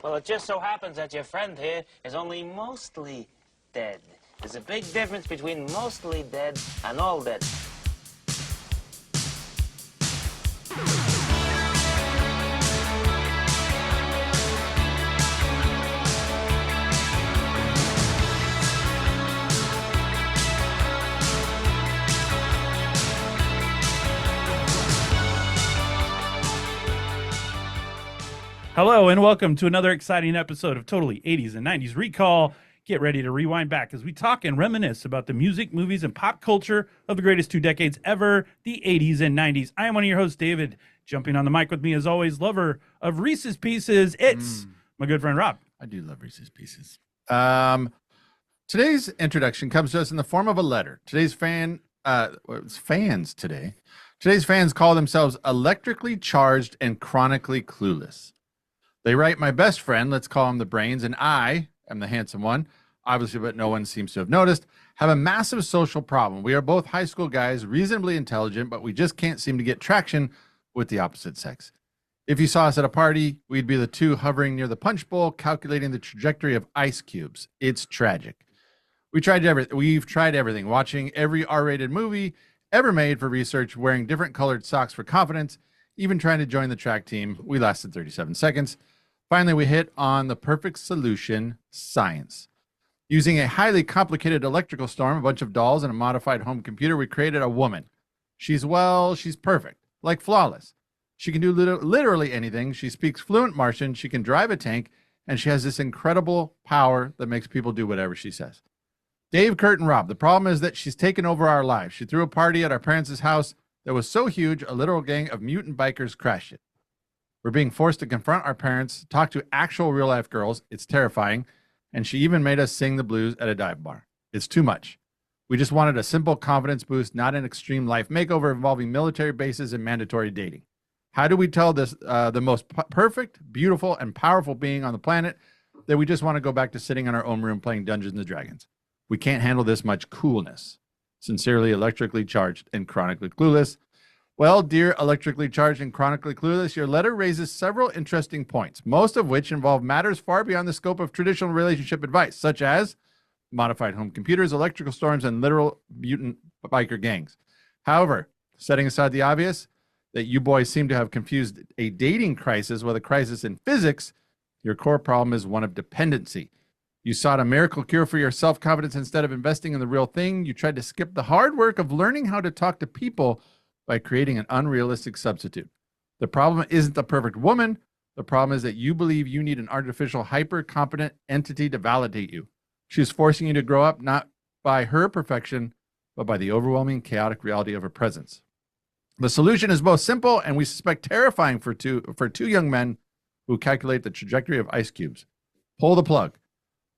Well, it just so happens that your friend here is only mostly dead. There's a big difference between mostly dead and all dead. Hello and welcome to another exciting episode of Totally 80s and 90s Recall. Get ready to rewind back as we talk and reminisce about the music, movies, and pop culture of the greatest 2 decades ever, the 80s and 90s. I am one of your hosts, David. Jumping on the mic with me as always, lover of Reese's Pieces, it's my good friend Rob. I do love Reese's Pieces. Today's introduction comes to us in the form of a letter. Today's fans call themselves electrically charged and chronically clueless. They write, my best friend, let's call him the brains, and I am the handsome one, obviously, but no one seems to have noticed, have a massive social problem. We are both high school guys, reasonably intelligent, but we just can't seem to get traction with the opposite sex. If you saw us at a party, we'd be the two hovering near the punch bowl, calculating the trajectory of ice cubes. It's tragic. We've tried everything, watching every R-rated movie ever made for research, wearing different colored socks for confidence, even trying to join the track team. We lasted 37 seconds. Finally, we hit on the perfect solution, science. Using a highly complicated electrical storm, a bunch of dolls, and a modified home computer, we created a woman. She's perfect, like flawless. She can do literally anything. She speaks fluent Martian, she can drive a tank, and she has this incredible power that makes people do whatever she says. Dave, Kurt, and Rob, the problem is that she's taken over our lives. She threw a party at our parents' house that was so huge, a literal gang of mutant bikers crashed it. We're being forced to confront our parents, talk to actual real-life girls. It's terrifying. And she even made us sing the blues at a dive bar. It's too much. We just wanted a simple confidence boost, not an extreme life makeover involving military bases and mandatory dating. How do we tell this the most perfect, beautiful, and powerful being on the planet that we just want to go back to sitting in our own room playing Dungeons & Dragons? We can't handle this much coolness. Sincerely, electrically charged and chronically clueless. Well, dear electrically charged and chronically clueless, your letter raises several interesting points, most of which involve matters far beyond the scope of traditional relationship advice, such as modified home computers, electrical storms, and literal mutant biker gangs. However, setting aside the obvious, that you boys seem to have confused a dating crisis with a crisis in physics, your core problem is one of dependency. You sought a miracle cure for your self-confidence instead of investing in the real thing. You tried to skip the hard work of learning how to talk to people by creating an unrealistic substitute. The problem isn't the perfect woman. The problem is that you believe you need an artificial, hyper-competent entity to validate you. She's forcing you to grow up not by her perfection, but by the overwhelming, chaotic reality of her presence. The solution is both simple and we suspect terrifying for two young men who calculate the trajectory of ice cubes. Pull the plug.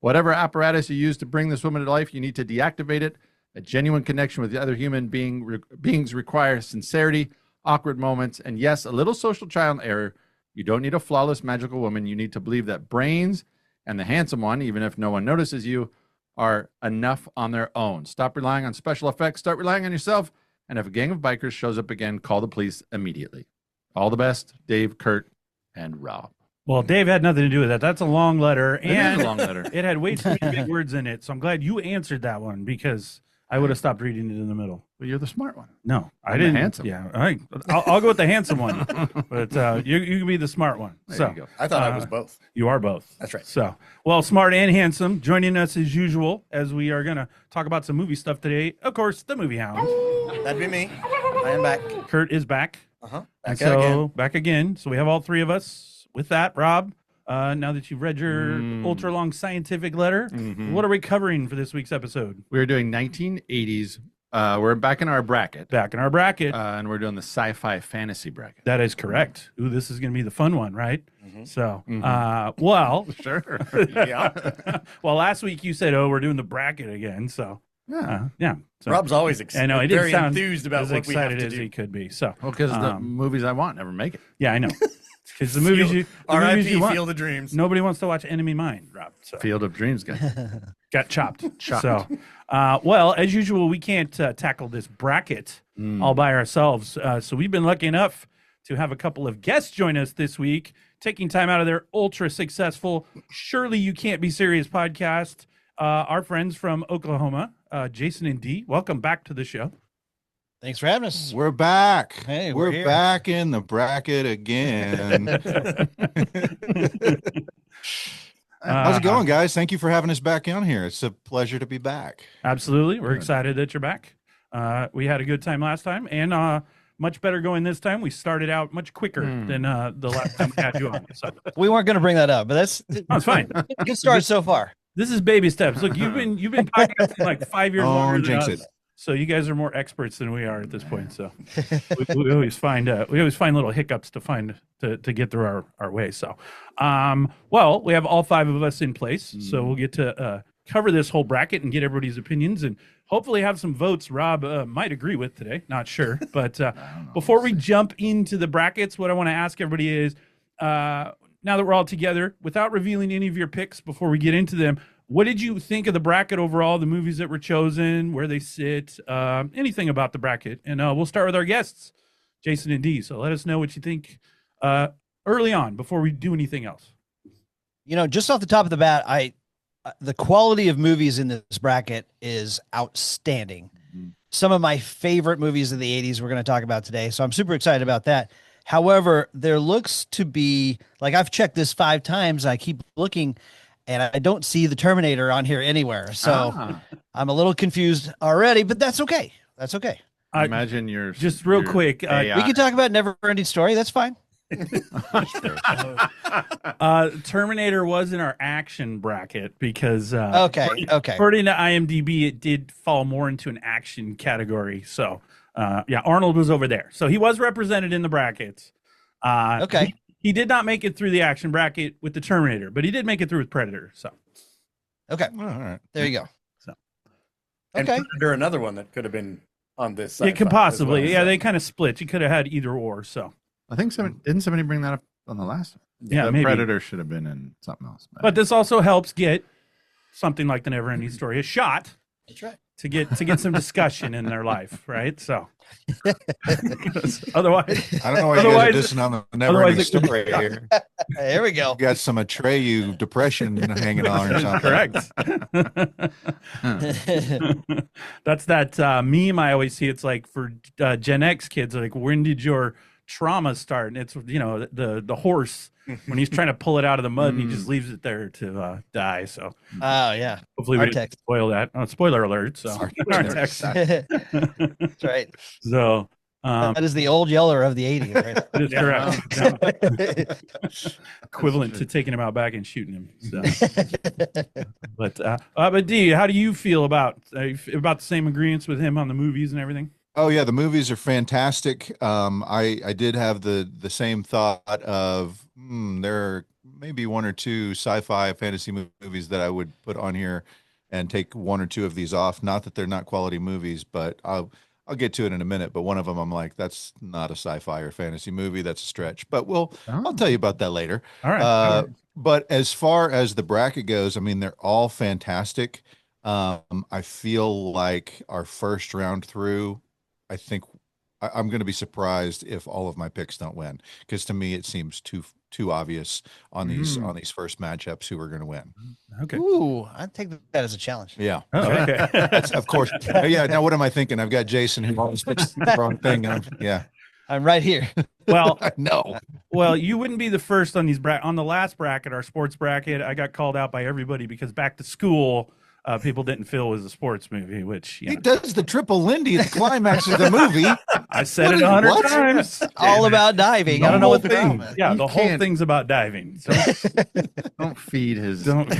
Whatever apparatus you use to bring this woman to life, you need to deactivate it. A genuine connection with the other human beings requires sincerity, awkward moments, and yes, a little social trial and error. You don't need a flawless, magical woman. You need to believe that brains and the handsome one, even if no one notices you, are enough on their own. Stop relying on special effects. Start relying on yourself. And if a gang of bikers shows up again, call the police immediately. All the best, Dave, Kurt, and Rob. Well, Dave had nothing to do with that. That's a long letter. It is a long letter. It had way too many big words in it. So I'm glad you answered that one because I would have stopped reading it in the middle. Well, you're the smart one. No, I I'm didn't. The handsome. Yeah, all right. I'll go with the handsome one, but you can be the smart one. There you go. I thought I was both. You are both. That's right. So, well, smart and handsome, joining us as usual as we are going to talk about some movie stuff today. Of course, the Movie Hound. That'd be me. I am back. Kurt is back. Back again. So we have all three of us. With that, Rob, now that you've read your ultra-long scientific letter, what are we covering for this week's episode? We're doing 1980s. We're back in our bracket. And we're doing the sci-fi fantasy bracket. That is correct. Ooh, this is going to be the fun one, right? So, well. Sure. Yeah. Well, last week you said, we're doing the bracket again. So, yeah. So, Rob's always I know, he didn't very sound enthused about as what we have excited to as do. he could be. So, Well, because the movies I want never make it. Yeah, I know. Because the movies you want. Field of Dreams. Nobody wants to watch Enemy Mine, Rob. So. Field of Dreams got chopped. So, well, as usual, we can't tackle this bracket all by ourselves. So we've been lucky enough to have a couple of guests join us this week taking time out of their ultra successful Surely You Can't Be Serious podcast. Our friends from Oklahoma, Jason and Dee, welcome back to the show. Thanks for having us. We're back. Hey, we're here. back in the bracket again. How's it going, guys? Thank you for having us back on here. It's a pleasure to be back. Absolutely. We're excited that you're back. We had a good time last time, and much better going this time. We started out much quicker than the last time we had you on. So We weren't going to bring that up, but that's fine. good start so far. This is baby steps. Look, you've been podcasting like 5 years longer than jinx us. it. So you guys are more experts than we are at this point. So we always find little hiccups to get through our way. So, well, we have all 5 of us in place, so we'll get to cover this whole bracket and get everybody's opinions and hopefully have some votes Rob might agree with today. Not sure, but before we jump into the brackets, what I want to ask everybody is, now that we're all together, without revealing any of your picks before we get into them, what did you think of the bracket overall, the movies that were chosen, where they sit, anything about the bracket? And we'll start with our guests, Jason and Dee. So let us know what you think early on before we do anything else. You know, just off the top of the bat, the quality of movies in this bracket is outstanding. Some of my favorite movies of the 80s we're going to talk about today, so I'm super excited about that. However, there looks to be, like, I've checked this 5 times, I keep looking, and I don't see the Terminator on here anywhere. So I'm a little confused already, but that's okay. That's okay. I imagine you're just real quick. We can talk about Never Ending Story. That's fine. Terminator was in our action bracket because Okay. according to IMDb, it did fall more into an action category. So yeah, Arnold was over there, so he was represented in the brackets. Okay. He did not make it through the action bracket with the Terminator, but he did make it through with Predator. So Okay. All right. There you go. So. And Okay. Predator, another one that could have been on this side. it could possibly, yeah, they kind of split. You could have had either or. So I think didn't somebody bring that up on the last one? Yeah, the maybe. Predator should have been in something else. but this also helps get something like the Never Ending Story a shot. That's right. To get some discussion in their life, right? So otherwise, I don't know why you guys are dissing on the never ending otherwise it- story here. There we go. You got some Atreyu depression hanging on or something. correct. That's that meme I always see. It's like for Gen X kids, like, when did your trauma start? And it's, you know, the horse when he's trying to pull it out of the mud and he just leaves it there to die. So Oh, yeah. hopefully we didn't Artex. spoil that. Oh, spoiler alert. So Artex. That's right. So That is the old Yeller of the 80s, right? it is correct. Yeah. Equivalent to taking him out back and shooting him. So. But Dee, how do you feel about the same agreements with him on the movies and everything? Oh yeah, the movies are fantastic. I did have the same thought of there are maybe 1 or 2 sci-fi fantasy movies that I would put on here and take 1 or 2 of these off. Not that they're not quality movies, but I'll get to it in a minute. But one of them, I'm like, that's not a sci-fi or fantasy movie. That's a stretch. But I'll tell you about that later. All right. But as far as the bracket goes, I mean, they're all fantastic. I feel like our first round through, I think I'm going to be surprised if all of my picks don't win, because to me it seems too obvious on these first matchups who are going to win. Okay. Ooh, I'd take that as a challenge. Yeah, Oh, okay. That's, of course. Yeah. Now what am I thinking? I've got Jason who always picks the wrong thing. Yeah, I'm right here. Well, I know. well, you wouldn't be the first on these on the last bracket, our sports bracket. I got called out by everybody because Back to School, people didn't feel was a sports movie, which He does the triple Lindy at the climax of the movie. I said it 100 What? times. All about diving. I don't know what the problem is. Yeah, You the whole can't- thing's about diving. So Don't feed his. don't.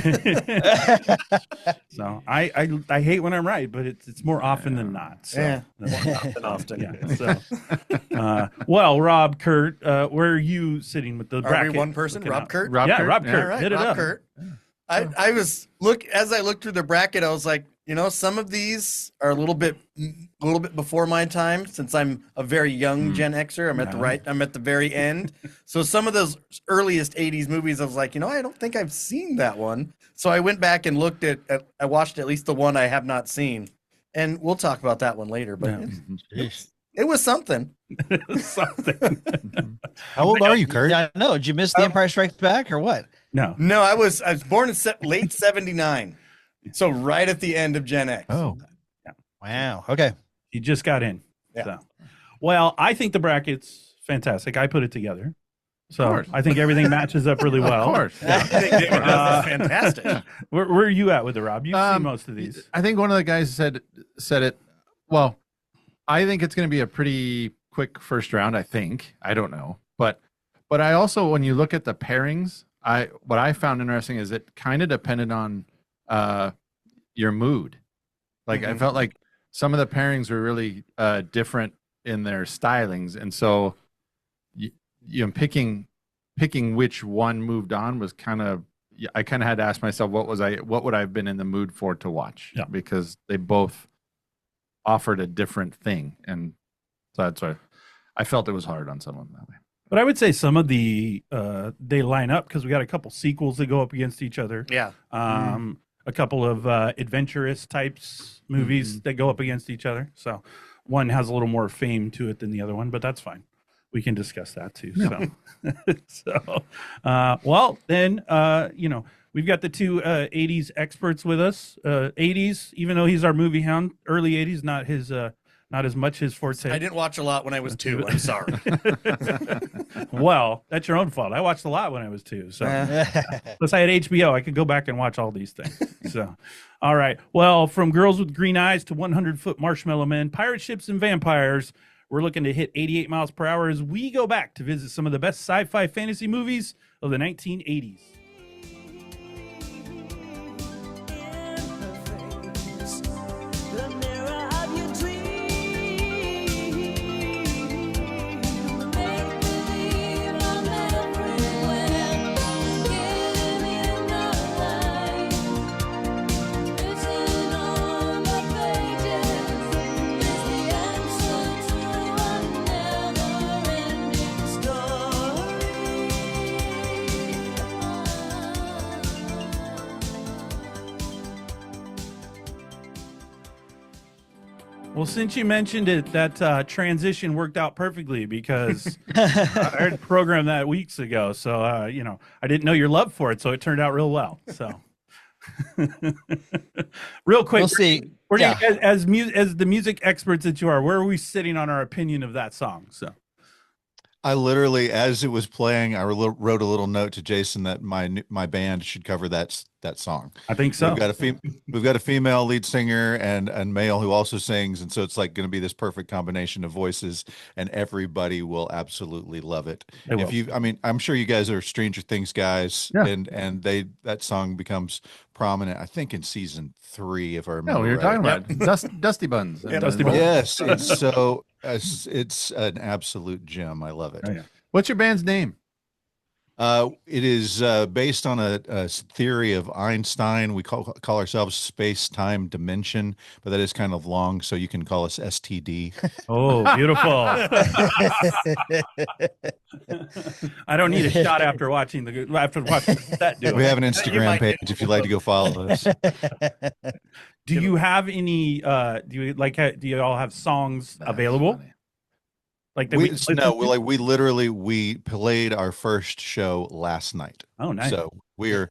So I hate when I'm right, but it's more often than not. So. Yeah. More often. Yeah. So, well, Rob, Kurt, where are you sitting with the Are bracket? we one person? looking Rob out? Kurt? Rob Yeah, Kurt? Rob Yeah. Kurt. All right, Hit it Rob up. Kurt. I as I looked through the bracket, I was like, you know, some of these are a little bit before my time, since I'm a very young Gen Xer. I'm at the very end. So some of those earliest 80s movies, I was like, you know, I don't think I've seen that one. So I went back and looked I watched at least the one I have not seen. And we'll talk about that one later, but Yeah. It was something. Something. How old are you, Kurt? Yeah, no, did you miss The Empire Strikes Back or what? No. No, I was born in late 79. So right at the end of Gen X. Oh, Wow. Okay. You just got in. Yeah. So. Well, I think the bracket's fantastic. I put it together. So course. I think everything matches up really well. Of course. I think David does this fantastic. Where are you at with it, Rob? You've seen most of these. I think one of the guys said it. Well, I think it's going to be a pretty quick first round. I think. I don't know, but I also, when you look at the pairings, what I found interesting is it kind of depended on your mood. Like I felt like some of the pairings were really different in their stylings, and so you know, picking which one moved on was kind of, I kind of had to ask myself what would I have been in the mood for to watch, because they both offered a different thing, and so that's why I felt it was hard on some of them that way. But I would say some of the they line up because we got a couple sequels that go up against each other. Yeah. A couple of adventurous types movies that go up against each other. So one has a little more fame to it than the other one, but that's fine. We can discuss that too. So, well, then, you know, we've got the two 80s experts with us. 80s, even though he's our movie hound, early 80s, not as much his forte. I didn't watch a lot when I was 2. I'm sorry. Well, that's your own fault. I watched a lot when I was 2. So, plus I had HBO. I could go back and watch all these things. So, all right. Well, from Girls with Green Eyes to 100-Foot Marshmallow Men, Pirate Ships and Vampires, we're looking to hit 88 miles per hour as we go back to visit some of the best sci-fi fantasy movies of the 1980s. Well, since you mentioned it, that transition worked out perfectly because I heard the program that weeks ago. So, you know, I didn't know your love for it, so it turned out real well. So, real quick, We'll see. Where do you, as the music experts that you are, where are we sitting on our opinion of that song? So, I literally, as it was playing, I wrote a little note to Jason that my band should cover that song. I think so. We've got a female lead singer and male who also sings, and so it's like going to be this perfect combination of voices, and everybody will absolutely love it. I'm sure you guys are Stranger Things guys, and that song becomes prominent, I think, in season 3, if I remember. No, we were right. talking about Dusty Buns. Dusty Buns. Yes, it's an absolute gem. I love it. Oh, yeah. What's your band's name? It is based on a theory of Einstein. We call ourselves space-time dimension, but that is kind of long, so you can call us STD. Oh, beautiful. I don't need a shot after watching that. We have an Instagram page if you'd like to go follow us. Do you have any? Do you all have songs available? Like that we literally played our first show last night. Oh, nice. So we are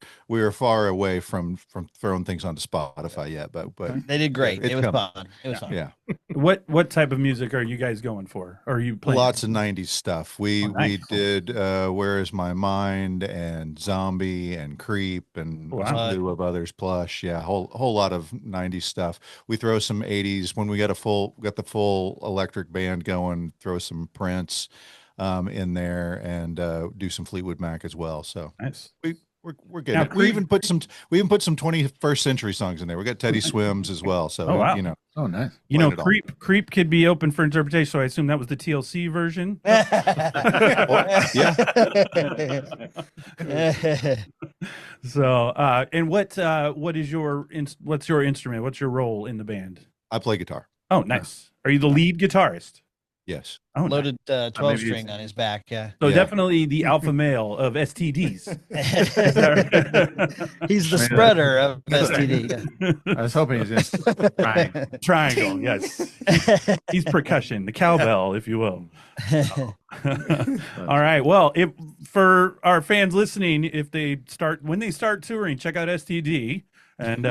far away from throwing things onto Spotify yet, but They did great. It was fun. It was fun. yeah. What type of music are you guys going for? Or are you playing Lots of 90s stuff. We did Where Is My Mind and Zombie and Creep and a slew of others, Plush. Yeah, whole lot of 90s stuff. We throw some 80s when we got the full electric band going, throw some Prince in there and do some Fleetwood Mac as well. So nice. We're getting it. We even put some 21st century songs in there. We got Teddy Swims as well. So you know. Oh, nice. You know, Creep could be open for interpretation. So I assume that was the TLC version. Yeah. So, and what's your instrument? What's your role in the band? I play guitar. Oh, nice. Are you the lead guitarist? Yes. Oh, nice. loaded 12 maybe string it's- on his back. Yeah. So Yeah. definitely the alpha male of STDs. He's the spreader of STD. I was hoping he's in triangle. Triangle, yes. He's percussion, the cowbell, if you will. All right. Well, for our fans listening, when they start touring, check out STD, and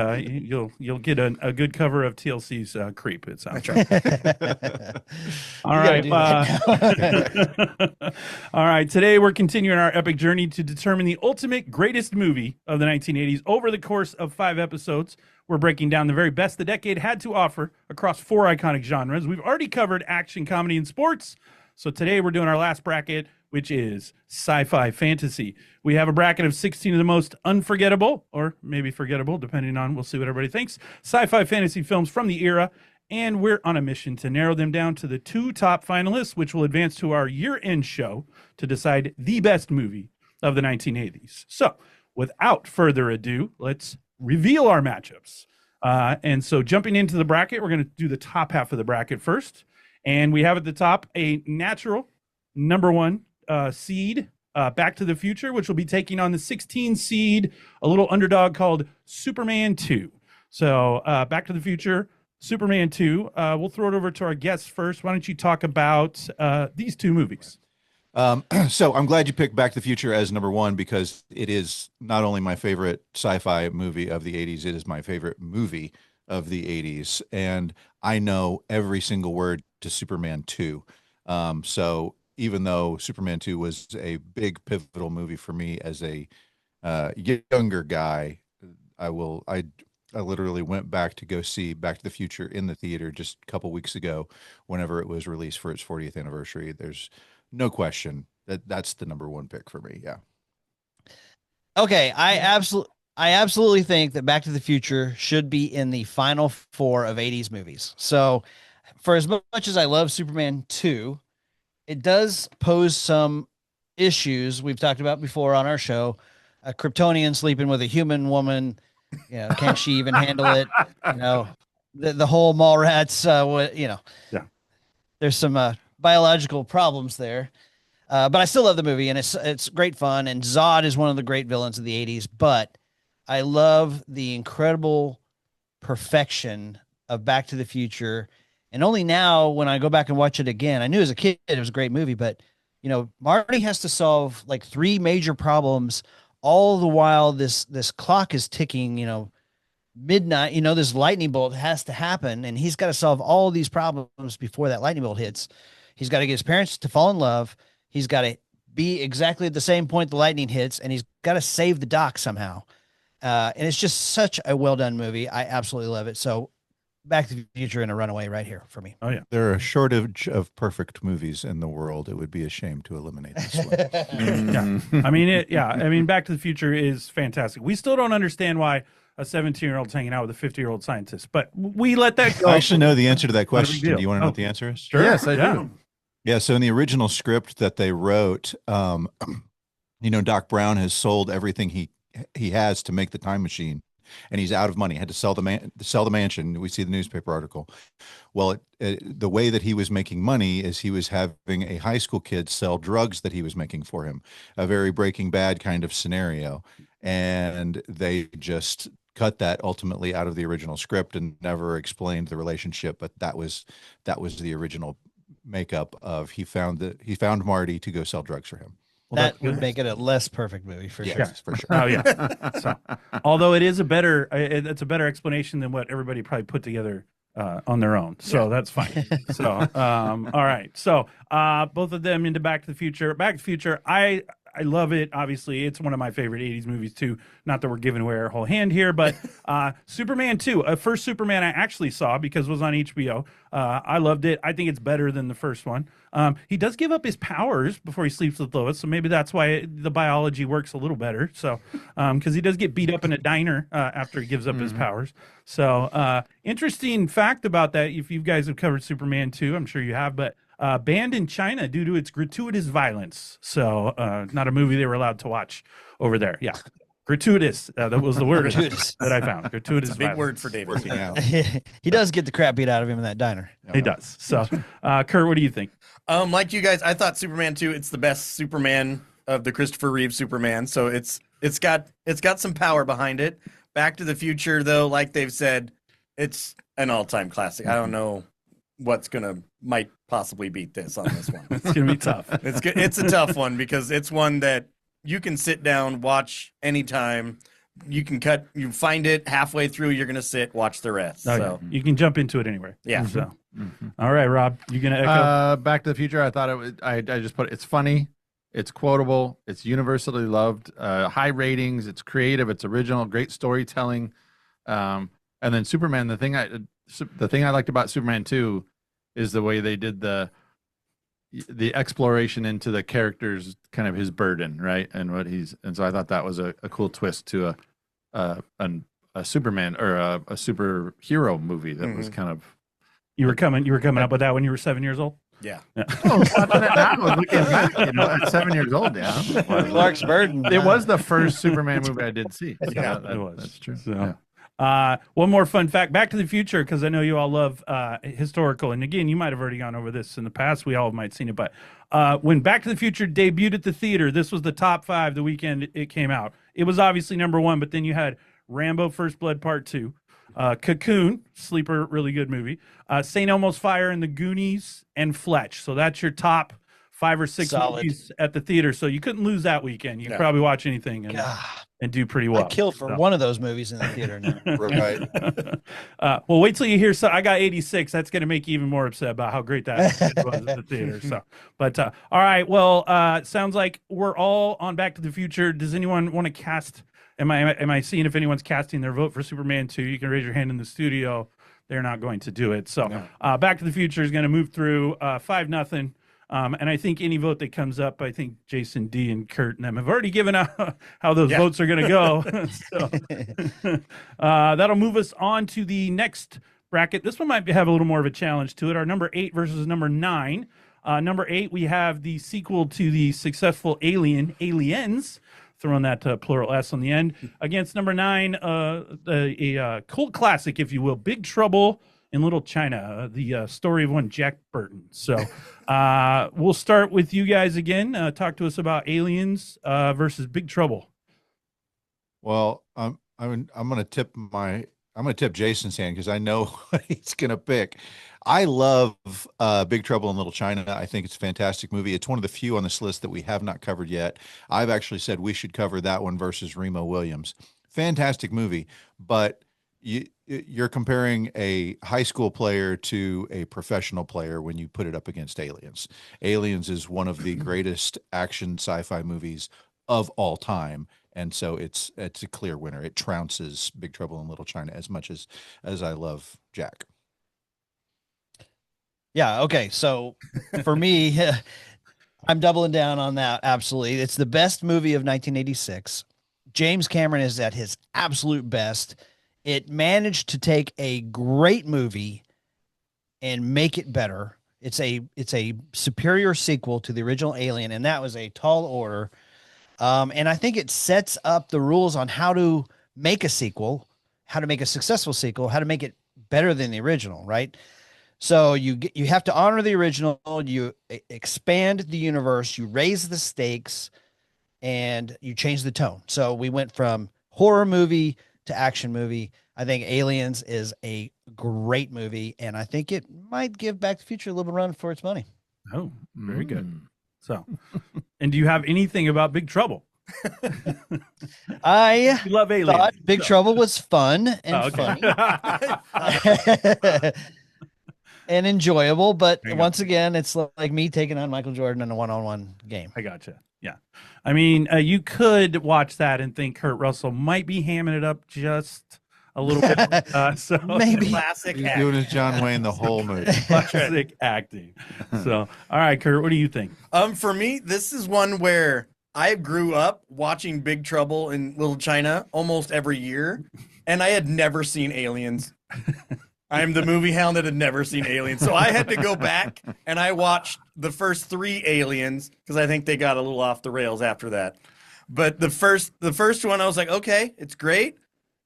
you'll get a good cover of TLC's Creep. It sounds like. All right. All right. Today we're continuing our epic journey to determine the ultimate greatest movie of the 1980s. Over the course of 5 episodes, we're breaking down the very best the decade had to offer across 4 iconic genres. We've already covered action, comedy, and sports. So today we're doing our last bracket, which is sci-fi fantasy. We have a bracket of 16 of the most unforgettable, or maybe forgettable, depending on, we'll see what everybody thinks, sci-fi fantasy films from the era. And we're on a mission to narrow them down to the 2 top finalists, which will advance to our year-end show to decide the best movie of the 1980s. So without further ado, let's reveal our matchups. And so jumping into the bracket, we're going to do the top half of the bracket first. And we have at the top a natural number 1 seed, Back to the Future, which will be taking on the 16 seed, a little underdog called Superman 2. So Back to the Future, Superman 2. We'll throw it over to our guests first. Why don't you talk about these 2 movies? So I'm glad you picked Back to the Future as number 1 because it is not only my favorite sci-fi movie of the 80s, it is my favorite movie of the 80s. And I know every single word to Superman 2. So even though Superman 2 was a big pivotal movie for me as a younger guy, I literally went back to go see Back to the Future in the theater just a couple weeks ago whenever it was released for its 40th anniversary. There's no question that's the number 1 pick for me. Yeah. Okay, I absolutely think that Back to the Future should be in the final 4 of 80s movies. So for as much as I love Superman 2, it does pose some issues we've talked about before on our show. A Kryptonian sleeping with a human woman, can she even handle it? The whole Mallrats, Yeah. There's some biological problems there. But I still love the movie, and it's great fun. And Zod is one of the great villains of the 80s. But I love the incredible perfection of Back to the Future. And only now, when I go back and watch it again, I knew as a kid it was a great movie. But Marty has to solve like 3 major problems, all the while this clock is ticking. Midnight. This lightning bolt has to happen, and he's got to solve all these problems before that lightning bolt hits. He's got to get his parents to fall in love. He's got to be exactly at the same point the lightning hits, and he's got to save the doc somehow. And it's just such a well done movie. I absolutely love it. So Back to the Future and a runaway right here for me. Oh, yeah. There are a shortage of perfect movies in the world. It would be a shame to eliminate this one. Yeah. I mean, Back to the Future is fantastic. We still don't understand why a 17-year-old's hanging out with a 50-year-old scientist, but we let that go. I actually know the answer to that Not a big question. deal. Do you want to know Oh. what the answer is? Sure. Yes, I do. Yeah. So in the original script that they wrote, Doc Brown has sold everything he has to make the time machine, and he's out of money. Had to sell the mansion. We see the newspaper article. Well, the way that he was making money is he was having a high school kid sell drugs that he was making for him. A very Breaking Bad kind of scenario, and they just cut that ultimately out of the original script and never explained the relationship. But that was the original makeup of he found Marty to go sell drugs for him. Well, that would make it a less perfect movie for sure. Yes, for sure. Oh yeah. So, although it is it's a better explanation than what everybody probably put together on their own. So that's fine. So all right. So both of them into Back to the Future. Back to the Future. I love it. Obviously, it's one of my favorite 80s movies too. Not that we're giving away our whole hand here, but Superman 2, first Superman I actually saw because it was on HBO. I loved it. I think it's better than the first one. He does give up his powers before he sleeps with Lois, so maybe that's why the biology works a little better. So, because he does get beat up in a diner after he gives up his powers. So, interesting fact about that, if you guys have covered Superman 2, I'm sure you have, but banned in China due to its gratuitous violence. So, not a movie they were allowed to watch over there. Yeah. gratuitous. That was the word Gratuitous. that I found. Gratuitous. Big violence. word for David. Working out. He does get the crap beat out of him in that diner. He does. So, Kurt, what do you think? Like you guys, I thought Superman 2, it's the best Superman of the Christopher Reeve Superman. So it's got some power behind it. Back to the Future, though, like they've said, it's an all-time classic. I don't know what's might possibly beat this on this one. It's gonna be tough. It's a tough one because it's one that you can sit down, watch anytime. You find it halfway through, you're gonna sit, watch the rest. Oh, So yeah. You can jump into it anywhere. Yeah. So, all right, Rob, you gonna echo? Back to the Future. I thought it was. I just put it's funny, it's quotable, it's universally loved, high ratings, it's creative, it's original, great storytelling, and then Superman. The thing I liked about Superman 2 is the way they did the exploration into the character's kind of his burden, right, and so I thought that was a cool twist to a Superman or a superhero movie that was kind of. You were coming up with that when you were 7 years old. yeah. Oh, watching it now, looking back, at 7 years old, yeah. Clark's Burton. It was the first Superman movie I did see. So Yeah, it was. That's true. So, Yeah. one more fun fact: Back to the Future, because I know you all love historical, and again, you might have already gone over this in the past. We all might have seen it, but when Back to the Future debuted at the theater, this was the top 5 the weekend it came out. It was obviously number 1, but then you had Rambo: First Blood Part 2. Cocoon, sleeper, really good movie. St. Elmo's Fire and the Goonies and Fletch. So that's your top 5 or 6 Solid. movies at the theater. So you couldn't lose that weekend. You could No. probably watch anything and do pretty well. I kill for So. one of those movies in the theater now. Right. Well, wait till you hear. So I got 86. That's going to make you even more upset about how great that was at the theater. So, but all right. Well, sounds like we're all on Back to the Future. Does anyone want to cast? Am I seeing if anyone's casting their vote for Superman 2? You can raise your hand in the studio. They're not going to do it. So, Back to the Future is going to move through 5-0. And I think any vote that comes up, I think Jason, Dee, and Kurt and them have already given out how those votes are going to go. So, that'll move us on to the next bracket. This one might have a little more of a challenge to it. Our number 8 versus number 9. Number 8, we have the sequel to the successful Aliens, throwing that plural S on the end, against number 9, a cult classic, if you will, Big Trouble in Little China, the story of one Jack Burton. So we'll start with you guys again. Talk to us about Aliens versus Big Trouble. Well, I'm gonna tip Jason's hand because I know what he's gonna pick. I love Big Trouble in Little China. I think it's a fantastic movie. It's one of the few on this list that we have not covered yet. I've actually said we should cover that one versus Remo Williams. Fantastic movie, but you're comparing a high school player to a professional player when you put it up against Aliens. Aliens is one of the greatest action sci-fi movies of all time. And so it's a clear winner. It trounces Big Trouble in Little China as much as I love Jack. Yeah. Okay. So for me, I'm doubling down on that. Absolutely. It's the best movie of 1986. James Cameron is at his absolute best. It managed to take a great movie and make it better. It's a superior sequel to the original Alien, and that was a tall order. And I think it sets up the rules on how to make a sequel, how to make a successful sequel, how to make it better than the original, right? So you have to honor the original, you expand the universe, you raise the stakes, and you change the tone. So we went from horror movie to action movie. I think Aliens is a great movie, and I think it might give Back to the Future a little run for its money. Oh, very good. So, and do you have anything about Big Trouble? I You love Aliens. thought Big Trouble was fun and funny and enjoyable, but There you go. once again, it's like me taking on Michael Jordan in a one-on-one game. I gotcha. Yeah. I mean, you could watch that and think Kurt Russell might be hamming it up just a little bit. So Maybe. Classic He's act. doing his John Wayne the whole movie. classic acting. So, all right, Kurt, what do you think? For me, this is one where I grew up watching Big Trouble in Little China almost every year, and I had never seen Aliens. I'm the movie hound that had never seen Aliens. So I had to go back and I watched the first 3 Aliens because I think they got a little off the rails after that. But the first one, I was like, okay, it's great.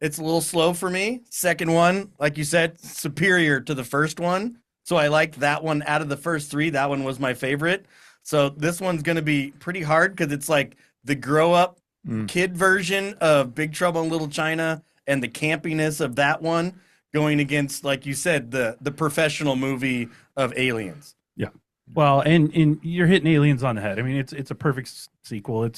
It's a little slow for me. Second one, like you said, superior to the first one. So I liked that one out of the first three. That one was my favorite. So this one's going to be pretty hard because it's like the grow up kid version of Big Trouble in Little China and the campiness of that one going against, like you said, the professional movie of Aliens. Yeah. Well, and you're hitting Aliens on the head. I mean, it's a perfect sequel.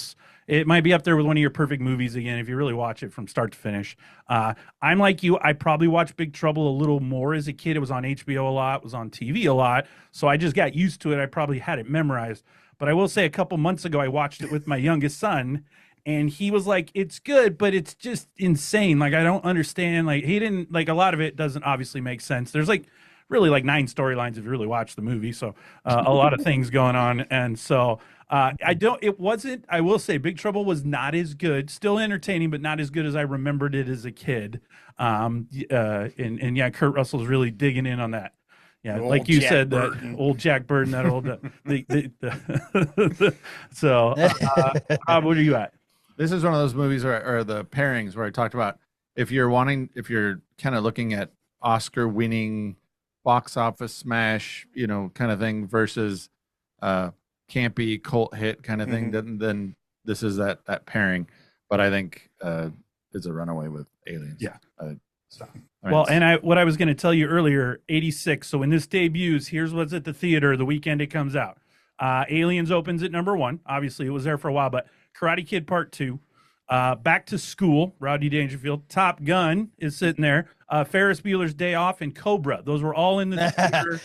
It might be up there with one of your perfect movies again if you really watch it from start to finish. I'm like you. I probably watched Big Trouble a little more as a kid. It was on HBO a lot. It was on TV a lot. So I just got used to it. I probably had it memorized. But I will say a couple months ago, I watched it with my youngest son, and he was like, it's good, but it's just insane. Like, I don't understand. Like, he didn't, like, a lot of it doesn't obviously make sense. There's like really like 9 storylines if you really watch the movie. So a lot of things going on. And so I will say Big Trouble was not as good, still entertaining, but not as good as I remembered it as a kid. And yeah, Kurt Russell's really digging in on that. Yeah, Old like you Jack said, Burton. that old Jack Burton, that old, so, Rob, what are you at? This is one of those movies or the pairings where I talked about if you're kind of looking at Oscar winning box office smash, kind of thing versus campy cult hit kind of thing, then this is that pairing. But I think it's a runaway with Aliens. Yeah. Well, and what I was going to tell you earlier, 86. So when this debuts, here's what's at the theater the weekend it comes out. Aliens opens at number 1. Obviously, it was there for a while, but Karate Kid Part 2, Back to School, Rodney Dangerfield, Top Gun is sitting there, Ferris Bueller's Day Off, and Cobra. Those were all in the theater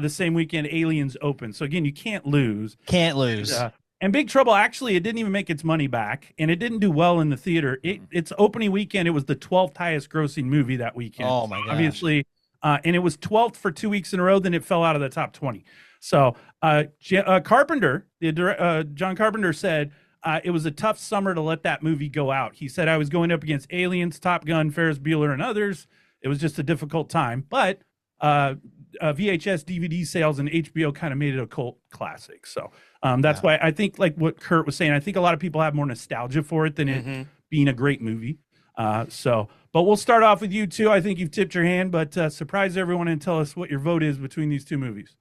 the same weekend Aliens opened. So again, you can't lose. Can't lose. And Big Trouble, actually, it didn't even make its money back, and it didn't do well in the theater. Its opening weekend, it was the 12th highest grossing movie that weekend. Oh, my gosh. Obviously, and it was 12th for 2 weeks in a row, then it fell out of the top 20. So Carpenter, John Carpenter said, it was a tough summer to let that movie go out. He said, I was going up against Aliens, Top Gun, Ferris Bueller, and others. It was just a difficult time. But VHS DVD sales and HBO kind of made it a cult classic. So that's why I think, like what Kurt was saying, I think a lot of people have more nostalgia for it than it being a great movie. But we'll start off with you two. I think you've tipped your hand, but surprise everyone and tell us what your vote is between these two movies.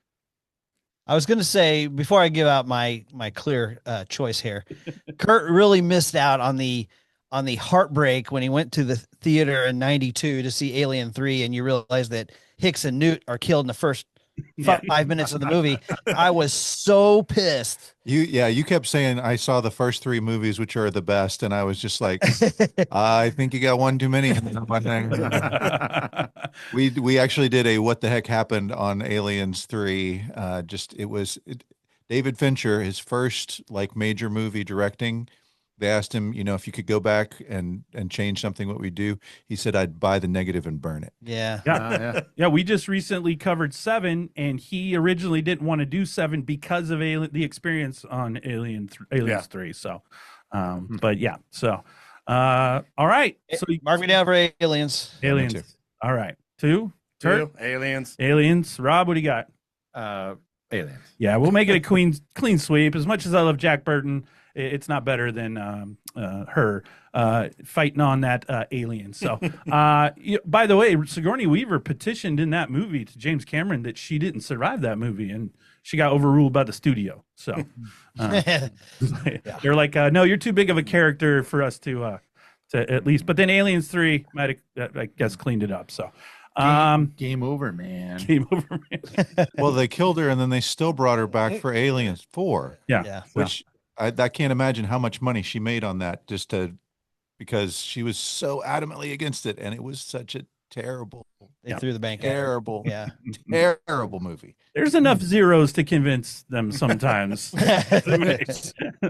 I was going to say, before I give out my clear choice here, Kurt really missed out on the heartbreak when he went to the theater in '92 to see Alien 3, and you realize that Hicks and Newt are killed in the first 5 minutes of the movie. I was so pissed. You kept saying I saw the first 3 movies, which are the best, and I was just like, I think you got one too many. We actually did a what the heck happened on Aliens 3. David Fincher, his first like major movie directing. They asked him, if you could go back and change something, what we do. He said, I'd buy the negative and burn it. Yeah. Yeah, we just recently covered 7, and he originally didn't want to do 7 because of the experience on Aliens 3. So, but yeah. So, all right. So Mark me down for Aliens. Aliens. All right. 2. Aliens. Rob, what do you got? Aliens. Yeah, we'll make it a clean sweep. As much as I love Jack Burton, it's not better than her fighting on that alien. So, by the way, Sigourney Weaver petitioned in that movie to James Cameron that she didn't survive that movie, and she got overruled by the studio. So, they're like, "No, you're too big of a character for us to at least." But then Aliens 3 might have, I guess, cleaned it up. So. Game over, man. Game over, man. Well, they killed her, and then they still brought her back for Aliens 4. Yeah. Which I can't imagine how much money she made on that because she was so adamantly against it, and it was such a terrible, They threw the bank at her. terrible, Yeah. terrible movie. There's enough zeros to convince them sometimes.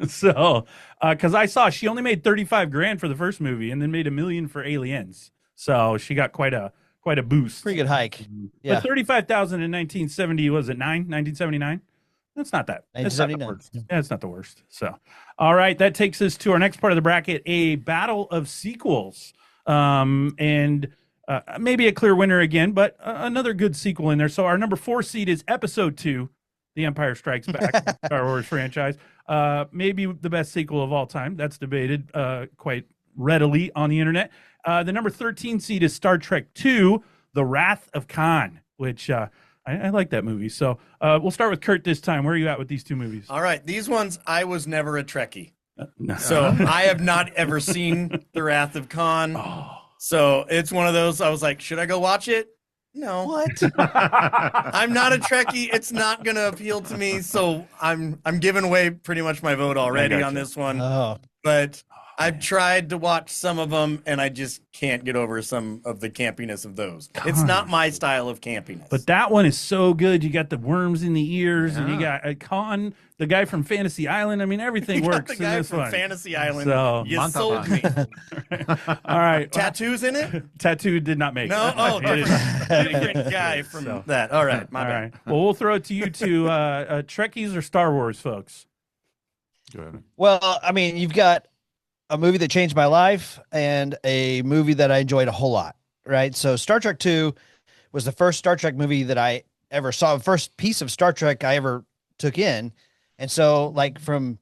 So, because I saw she only made $35,000 for the first movie, and then made $1 million for Aliens. So she got quite a boost. Pretty good hike. Yeah. But 35,000 in 1970, was it 1979? That's not that. That's not the 1979. worst. Yeah, it's not the worst. So, all right, that takes us to our next part of the bracket, a battle of sequels. And maybe a clear winner again, but another good sequel in there. So our number 4 seed is Episode 2, The Empire Strikes Back Star Wars franchise. Maybe the best sequel of all time. That's debated quite readily on the internet. The number 13 seed is Star Trek II, The Wrath of Khan, which I like that movie. So we'll start with Kurt this time. Where are you at with these two movies? All right, these ones, I was never a Trekkie. No. So I have not ever seen The Wrath of Khan. Oh. So it's one of those, I was like, should I go watch it? No. What? I'm not a Trekkie. It's not going to appeal to me. So I'm giving away pretty much my vote already on this one. Oh, But I've tried to watch some of them, and I just can't get over some of the campiness of those. It's not my style of campiness. But that one is so good. You got the worms in the ears, and you got Khan, the guy from Fantasy Island. I mean, everything You got works the guy in this from one. Fantasy Island. So, You sold me. all right. Tattoos in it? Tattoo did not make No? it. Oh, He didn't. different guy from So. that. All right, my All bad. right. Well, we'll throw it to you two. Trekkies or Star Wars, folks? Go ahead. well, I mean, you've got a movie that changed my life and a movie that I enjoyed a whole lot, right? So Star Trek II was the first Star Trek movie that I ever saw, the first piece of Star Trek I ever took in. And so like from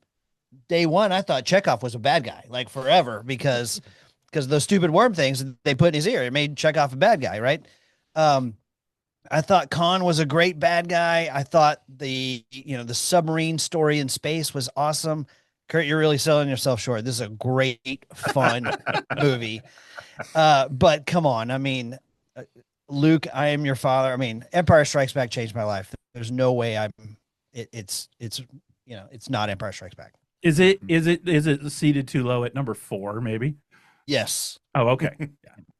day one, I thought Chekhov was a bad guy, like forever, because those stupid worm things that they put in his ear, it made Chekhov a bad guy, right? I thought Khan was a great bad guy. I thought the submarine story in space was awesome. Kurt, you're really selling yourself short. This is a great, fun movie. But come on. I mean, Luke, I am your father. I mean, Empire Strikes Back changed my life. There's no way it's not Empire Strikes Back. Is it seated too low at number 4, maybe? Yes. Oh, okay.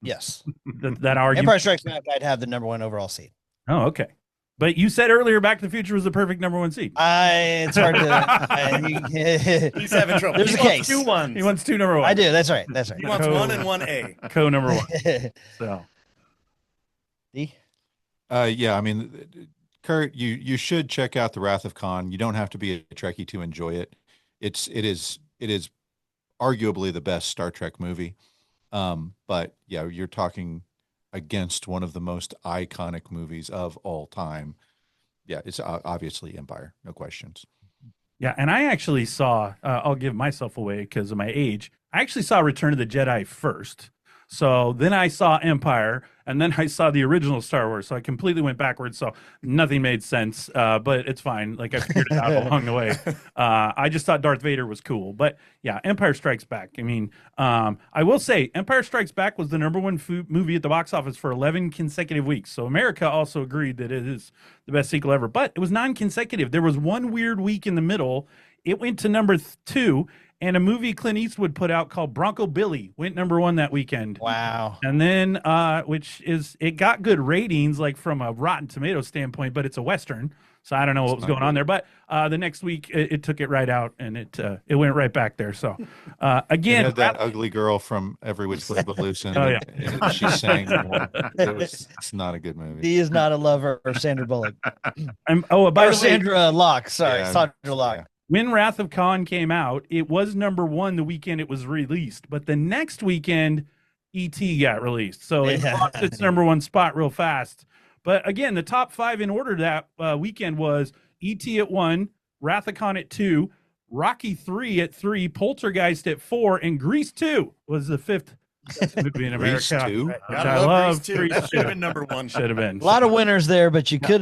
Yes. that argument. Empire Strikes Back, I'd have the number 1 overall seed. Oh, okay. But you said earlier Back to the Future was the perfect number 1 seed. It's hard to. He's having trouble. There's He a wants case. 2 ones. He wants 2 number 1. I do. That's right. He wants 1 and 1A. Co number 1. So. D? Yeah, I mean, Kurt, you should check out The Wrath of Khan. You don't have to be a Trekkie to enjoy it. It is arguably the best Star Trek movie. But yeah, you're talking against one of the most iconic movies of all time. Yeah, it's obviously Empire, no questions. Yeah, and I actually saw, I'll give myself away because of my age. I actually saw Return of the Jedi first. So then I saw Empire, and then I saw the original Star Wars. So I completely went backwards. So nothing made sense, but it's fine. Like I figured it out along the way. I just thought Darth Vader was cool. But yeah, Empire Strikes Back. I mean, I will say Empire Strikes Back was the number 1 movie at the box office for 11 consecutive weeks. So America also agreed that it is the best sequel ever. But it was non-consecutive. There was one weird week in the middle. It went to number 2. And a movie Clint Eastwood put out called Bronco Billy went number 1 that weekend. Wow. And then, it got good ratings, like from a Rotten Tomato standpoint, but it's a Western. So I don't know what was going on there. But the next week it took it right out and it went right back there. So again, It had that ugly girl from Every Which Way But Loose in Oh, it, and she sang more. It's not a good movie. He is not a lover of Sandra Bullock. by Or the way, Sandra Locke. Sorry, Yeah. Sandra Locke. Yeah. when Wrath of Khan came out, it was number 1 the weekend it was released. But the next weekend, E.T. got released. So it Yeah. lost its number 1 spot real fast. But again, the top 5 in order that weekend was E.T. at 1, Wrath of Khan at 2, Rocky 3 at 3, Poltergeist at 4, and Grease 2 was the 5th best movie in America. Grease 2? Which Gotta I love love. Grease too. Grease That should 2 have been number 1. should have been. A lot of winners there, but you could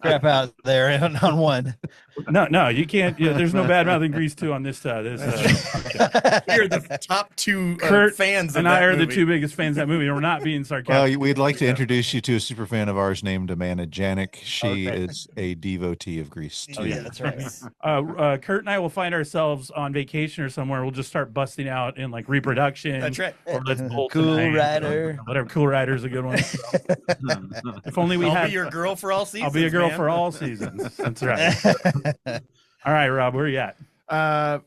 crap out there on one. No, you can't. Yeah, there's no bad mouthing Grease 2 on this. We are the top 2 Kurt fans of and that I are the movie. 2 biggest fans of that movie. And we're not being sarcastic. Well, we'd like to introduce you to a super fan of ours named Amanda Janik. She is a devotee of Grease too. Oh, yeah, that's right. Kurt and I will find ourselves on vacation or somewhere. We'll just start busting out in like reproduction. That's right. Or let's bolt Cool tonight, Rider. or whatever. Cool Rider's a good one. So, if only we I'll had. be your girl for all seasons. I'll be a girl man. for all seasons. That's right. All right, Rob, where are you at?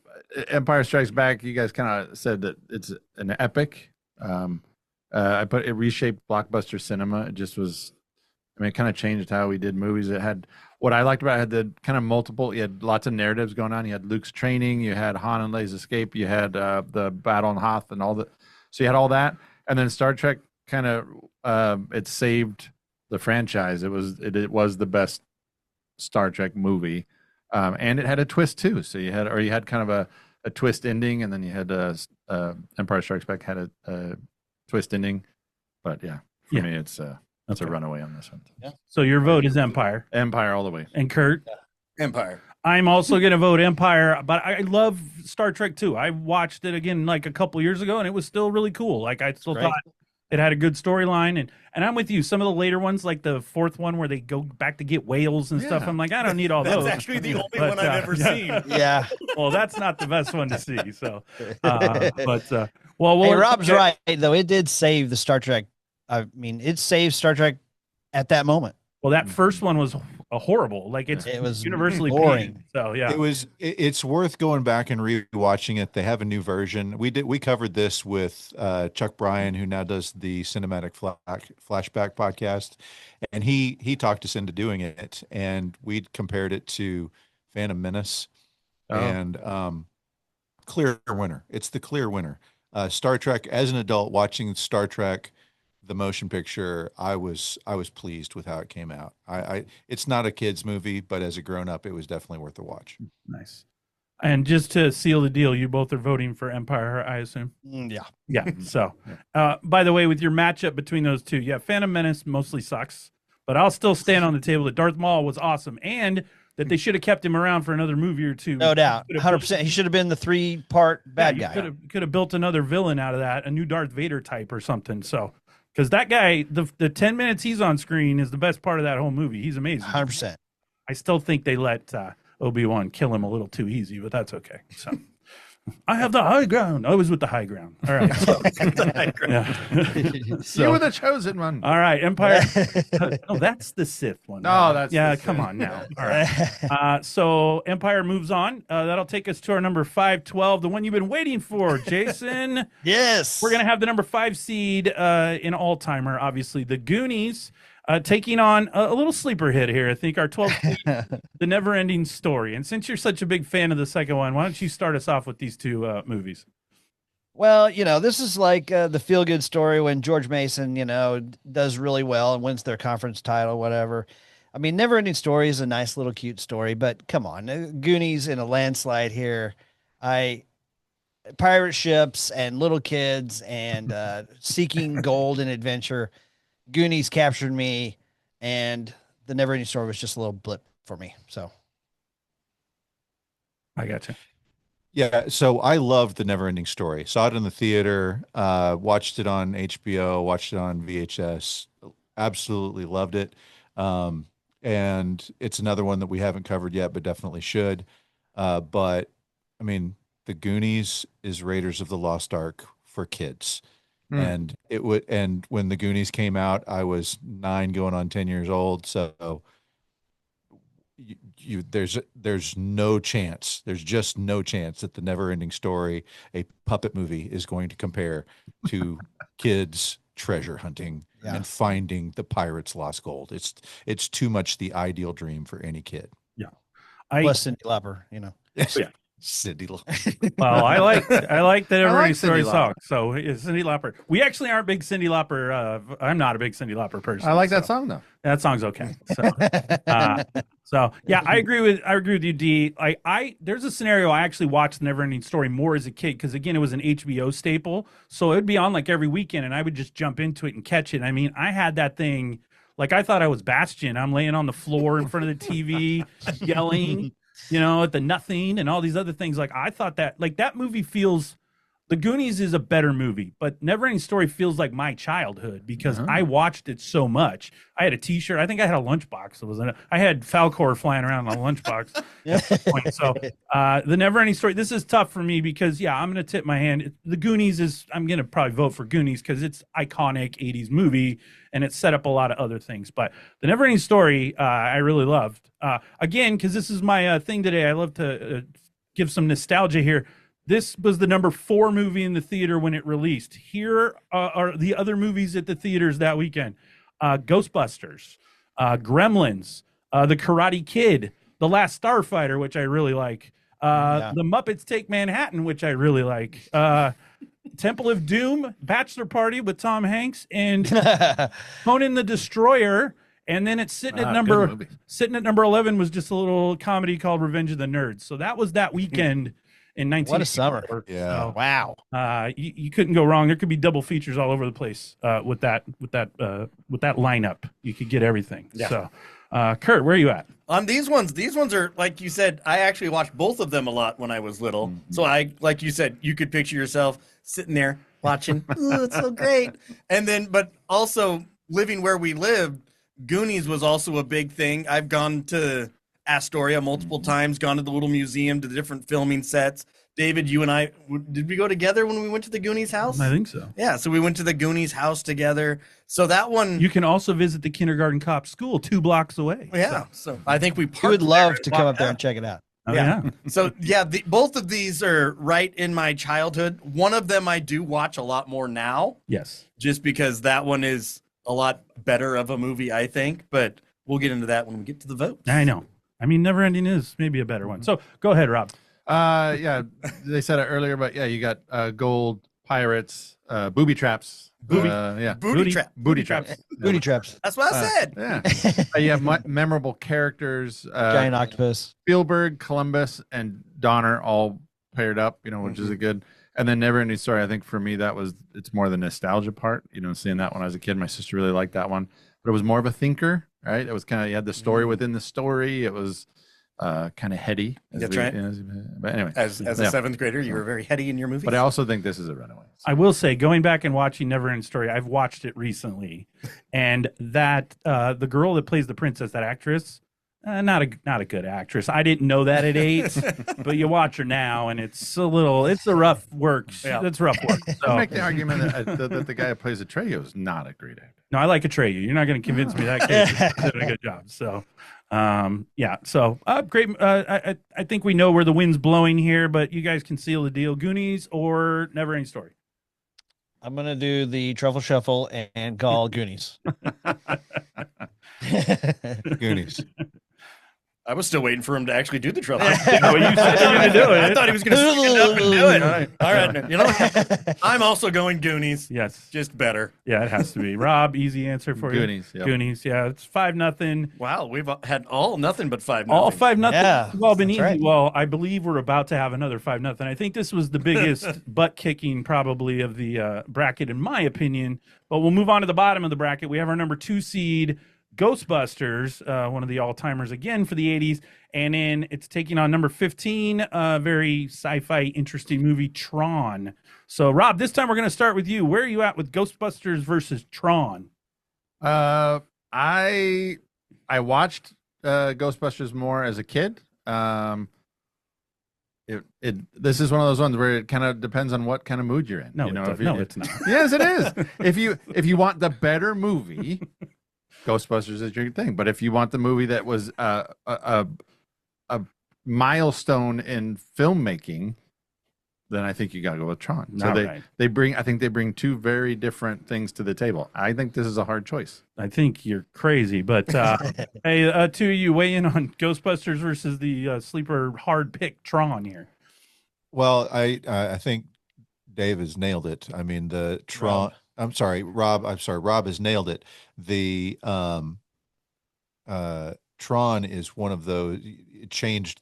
Empire Strikes Back. You guys kind of said that it's an epic. I put it reshaped blockbuster cinema. It just was. I mean, it kind of changed how we did movies. It had what I liked about it had the kind of multiple. You had lots of narratives going on. You had Luke's training. You had Han and Leia's escape. You had the battle on Hoth and all the. So you had all that, and then Star Trek kind of it saved the franchise. It was the best Star Trek movie, and it had a twist too. So you had kind of a twist ending, and then you had Empire Strikes Back had a twist ending. But for me, it's a runaway on this one. Yeah. So your vote is Empire. Empire all the way. And Kurt? Empire. I'm also going to vote Empire, but I love Star Trek too. I watched it again like a couple years ago, and it was still really cool. Like I still thought it had a good storyline, and I'm with you. Some of the later ones, like the fourth one where they go back to get whales and stuff, I'm like, I don't need all those. That's actually the only one I've ever seen. Yeah. Well, that's not the best one to see. So, hey, Rob's right though. It did save the Star Trek. I mean, it saved Star Trek at that moment. Well, that first one was a horrible. Like it was universally boring. panned. So yeah, it's worth going back and rewatching it. They have a new version. We covered this with Chuck Bryan, who now does the cinematic flashback podcast, and he talked us into doing it, and we compared it to Phantom Menace, and clear winner. It's the clear winner. Star Trek, as an adult watching Star Trek, the motion picture, I was pleased with how it came out. It's not a kid's movie, but as a grown up, it was definitely worth a watch. Nice. And just to seal the deal, you both are voting for Empire, I assume. Yeah. So, by the way, with your matchup between those two, Phantom Menace mostly sucks, but I'll still stand on the table that Darth Maul was awesome, and that they should have kept him around for another movie or two. No doubt, 100%. He should have been the 3-part bad guy. Could have built another villain out of that, a new Darth Vader type or something. So. Because that guy, the 10 minutes he's on screen is the best part of that whole movie. He's amazing. 100%. I still think they let Obi-Wan kill him a little too easy, but that's okay. So I have the high ground. I was with the high ground. All right. So, you were the chosen one. All right. Empire. No, that's the Sith one. No, that's come on now. All right. So Empire moves on. That'll take us to our number 512, the one you've been waiting for, Jason. Yes. We're going to have the number 5 seed in all-timer, obviously, the Goonies, taking on a little sleeper hit here. I think our 12th seed, The Never-Ending Story. And since you're such a big fan of the second one, why don't you start us off with these two movies? Well, this is like the feel-good story when George Mason, does really well and wins their conference title, whatever. I mean, Never-Ending Story is a nice little cute story, but come on, Goonies in a landslide here. Pirate ships and little kids and seeking gold and adventure. Goonies captured me, and The Never-Ending Story was just a little blip for me. So I got you. Yeah, so I loved The Never-Ending Story. Saw it in the theater, watched it on HBO, watched it on VHS. Absolutely loved it. And it's another one that we haven't covered yet, but definitely should. But I mean, The Goonies is Raiders of the Lost Ark for kids. And when The Goonies came out, I was 9 going on 10 years old. So there's no chance. There's just no chance that The Never-Ending Story, a puppet movie, is going to compare to kids treasure hunting and finding the pirates' lost gold. It's too much the ideal dream for any kid. Yeah. Plus Cyndi Lauper, Yeah. Cyndi Lauper. Well, I like the Never-Ending Story Cyndi song. So Cyndi Lauper. We actually aren't big Cyndi Lauper. I'm not a big Cyndi Lauper person. I like that song though. That song's okay. So, I agree with you, Dee. There's a scenario I actually watched Never-Ending Story more as a kid because again it was an HBO staple, so it would be on like every weekend, and I would just jump into it and catch it. I mean, I had that thing like I thought I was Bastion. I'm laying on the floor in front of the TV, yelling, at the nothing and all these other things. Like I thought that movie feels. The Goonies is a better movie, but Never-Ending Story feels like my childhood because I watched it so much. I had a T-shirt. I think I had a lunchbox. I had Falcor flying around on a lunchbox at that point. So the Never-Ending Story, this is tough for me because, I'm going to tip my hand. The Goonies I'm going to probably vote for Goonies because it's iconic 80s movie and it set up a lot of other things. But the Never-Ending Story, I really loved. Again, because this is my thing today, I love to give some nostalgia here. This was the number 4 movie in the theater when it released. Here are the other movies at the theaters that weekend. Ghostbusters, Gremlins, The Karate Kid, The Last Starfighter, which I really like. The Muppets Take Manhattan, which I really like. Temple of Doom, Bachelor Party with Tom Hanks, and Conan the Destroyer. And then it's sitting at Good movie. number 11 was just a little comedy called Revenge of the Nerds. So that was that weekend in 19. What a summer. Yeah. Wow. You couldn't go wrong. There could be double features all over the place with that lineup. You could get everything. Yeah. So, Kurt, where are you at? On these ones are, like you said, I actually watched both of them a lot when I was little. So like you said, you could picture yourself sitting there watching. Ooh, it's so great. And then, but also living where we lived, Goonies was also a big thing. I've gone to Astoria multiple times, gone to the little museum, to the different filming sets. David, you and I, did we go together when we went to the Goonies house? I think so. Yeah, so we went to the Goonies house together. So that one, You can also visit the kindergarten cop school 2 blocks away. yeah. So I think we I would parked love there to and come walked up there out. and check it out. Oh, Yeah. yeah. So yeah, both of these are right in my childhood. One of them I do watch a lot more now, Yes. just because that one is a lot better of a movie, I think. But we'll get into that when we get to the vote. I know. I mean, Never Ending is maybe a better one. So go ahead, Rob. Yeah, they said it earlier, but yeah, you got gold, pirates, booby traps. Yeah. Booty trap. Booty traps. Booty traps. That's what I said. Yeah. You have memorable characters. Giant octopus. Spielberg, Columbus, and Donner all paired up, which is a good. And then Never Ending Story, I think for me, it's more the nostalgia part. Seeing that when I was a kid, my sister really liked that one. But it was more of a thinker, right? It was kind of, you had the story within the story. It was kind of heady. That's right. But anyway. As a seventh grader, you were very heady in your movies. But I also think this is a runaway. I will say, going back and watching Never Ending Story, I've watched it recently, and that the girl that plays the princess, that actress, not a good actress. I didn't know that at 8, but you watch her now, and it's a rough work. Yeah. It's rough work. I So, make the argument that the guy who plays Atreyu is not a great actor. no, I like Atreyu. You're not going to convince me that kid did a good job. So, yeah. So, great. I think we know where the wind's blowing here, but you guys can seal the deal: Goonies or Never Ending Story. I'm going to do the truffle shuffle and call Goonies. Goonies. I was still waiting for him to actually do the trouble. Well, you said you were going to do it. I thought he was going to stand up and do it. All right. All right. You know what? I'm also going Goonies. Yes. Just better. Yeah, it has to be. Rob, easy answer for Goonies, you. yep. Goonies. Yeah, it's 5-0. Wow, we've had all nothing but 5-0. All 5-0. Yeah, We've all been that's easy. right. Well, I believe we're about to have another 5-0. I think this was the biggest butt kicking probably of the bracket, in my opinion. But we'll move on to the bottom of the bracket. We have our number 2 seed, Ghostbusters, one of the all-timers again for the 80s. And then it's taking on number 15, very sci-fi interesting movie, Tron. So, Rob, this time we're going to start with you. Where are you at with Ghostbusters versus Tron? I watched Ghostbusters more as a kid. This is one of those ones where it kind of depends on what kind of mood you're in. No, it's not. Yes, it is. If you want the better movie, Ghostbusters is your thing. But if you want the movie that was a milestone in filmmaking, then I think you got to go with Tron. So Right. they bring two very different things to the table. I think this is a hard choice. I think you're crazy, but hey, two of you weigh in on Ghostbusters versus the sleeper hard pick Tron here. Well, I think Dave has nailed it. I mean, the Tron. I'm sorry, Rob. Rob has nailed it. The Tron is one of those. It changed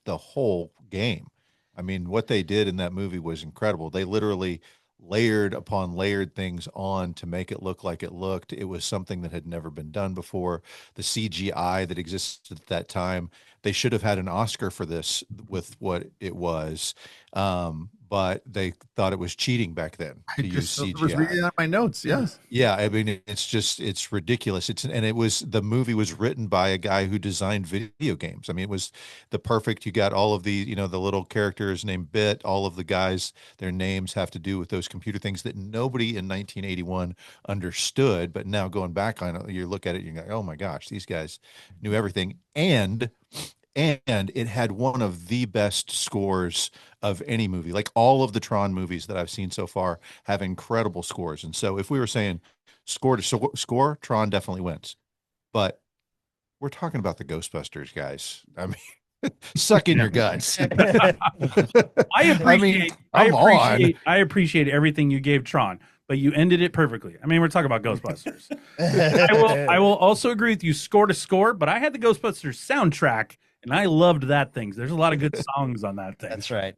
the whole game. I mean, what they did in that movie was incredible. They literally layered upon layered things on to make it look like it looked. It was something that had never been done before. The CGI that existed at that time, they should have had an Oscar for this with what it was. But they thought it was cheating back then to use CGI. I was reading out my notes. Yes. Yeah, I mean, it's ridiculous. The movie was written by a guy who designed video games. I mean, it was the perfect. You got all of the the little characters named Bit. All of the guys, their names have to do with those computer things that nobody in 1981 understood. But now going back on it, you look at it, you're like, oh my gosh, these guys knew everything. And it had one of the best scores of any movie. Like all of the Tron movies that I've seen so far have incredible scores. And so if we were saying score to score, Tron definitely wins. But we're talking about the Ghostbusters, guys. I mean, suck in your guts. I appreciate come on. I appreciate everything you gave Tron. but you ended it perfectly. I mean, we're talking about Ghostbusters. I will also agree with you score to score, but I had the Ghostbusters soundtrack, and I loved that thing. There's a lot of good songs on that thing. That's right.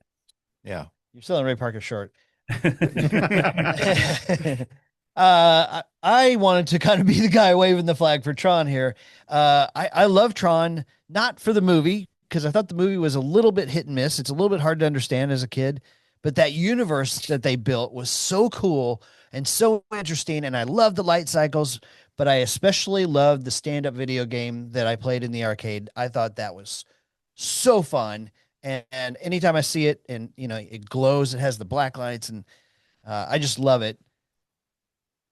Yeah. You're selling Ray Parker short. I wanted to kind of be the guy waving the flag for Tron here. I love Tron, not for the movie, because I thought the movie was a little bit hit and miss. It's a little bit hard to understand as a kid, but that universe that they built was so cool and so interesting. And I love the light cycles, but I especially loved the stand-up video game that I played in the arcade. I thought that was so fun. And anytime I see it and, it glows, it has the black lights, and I just love it.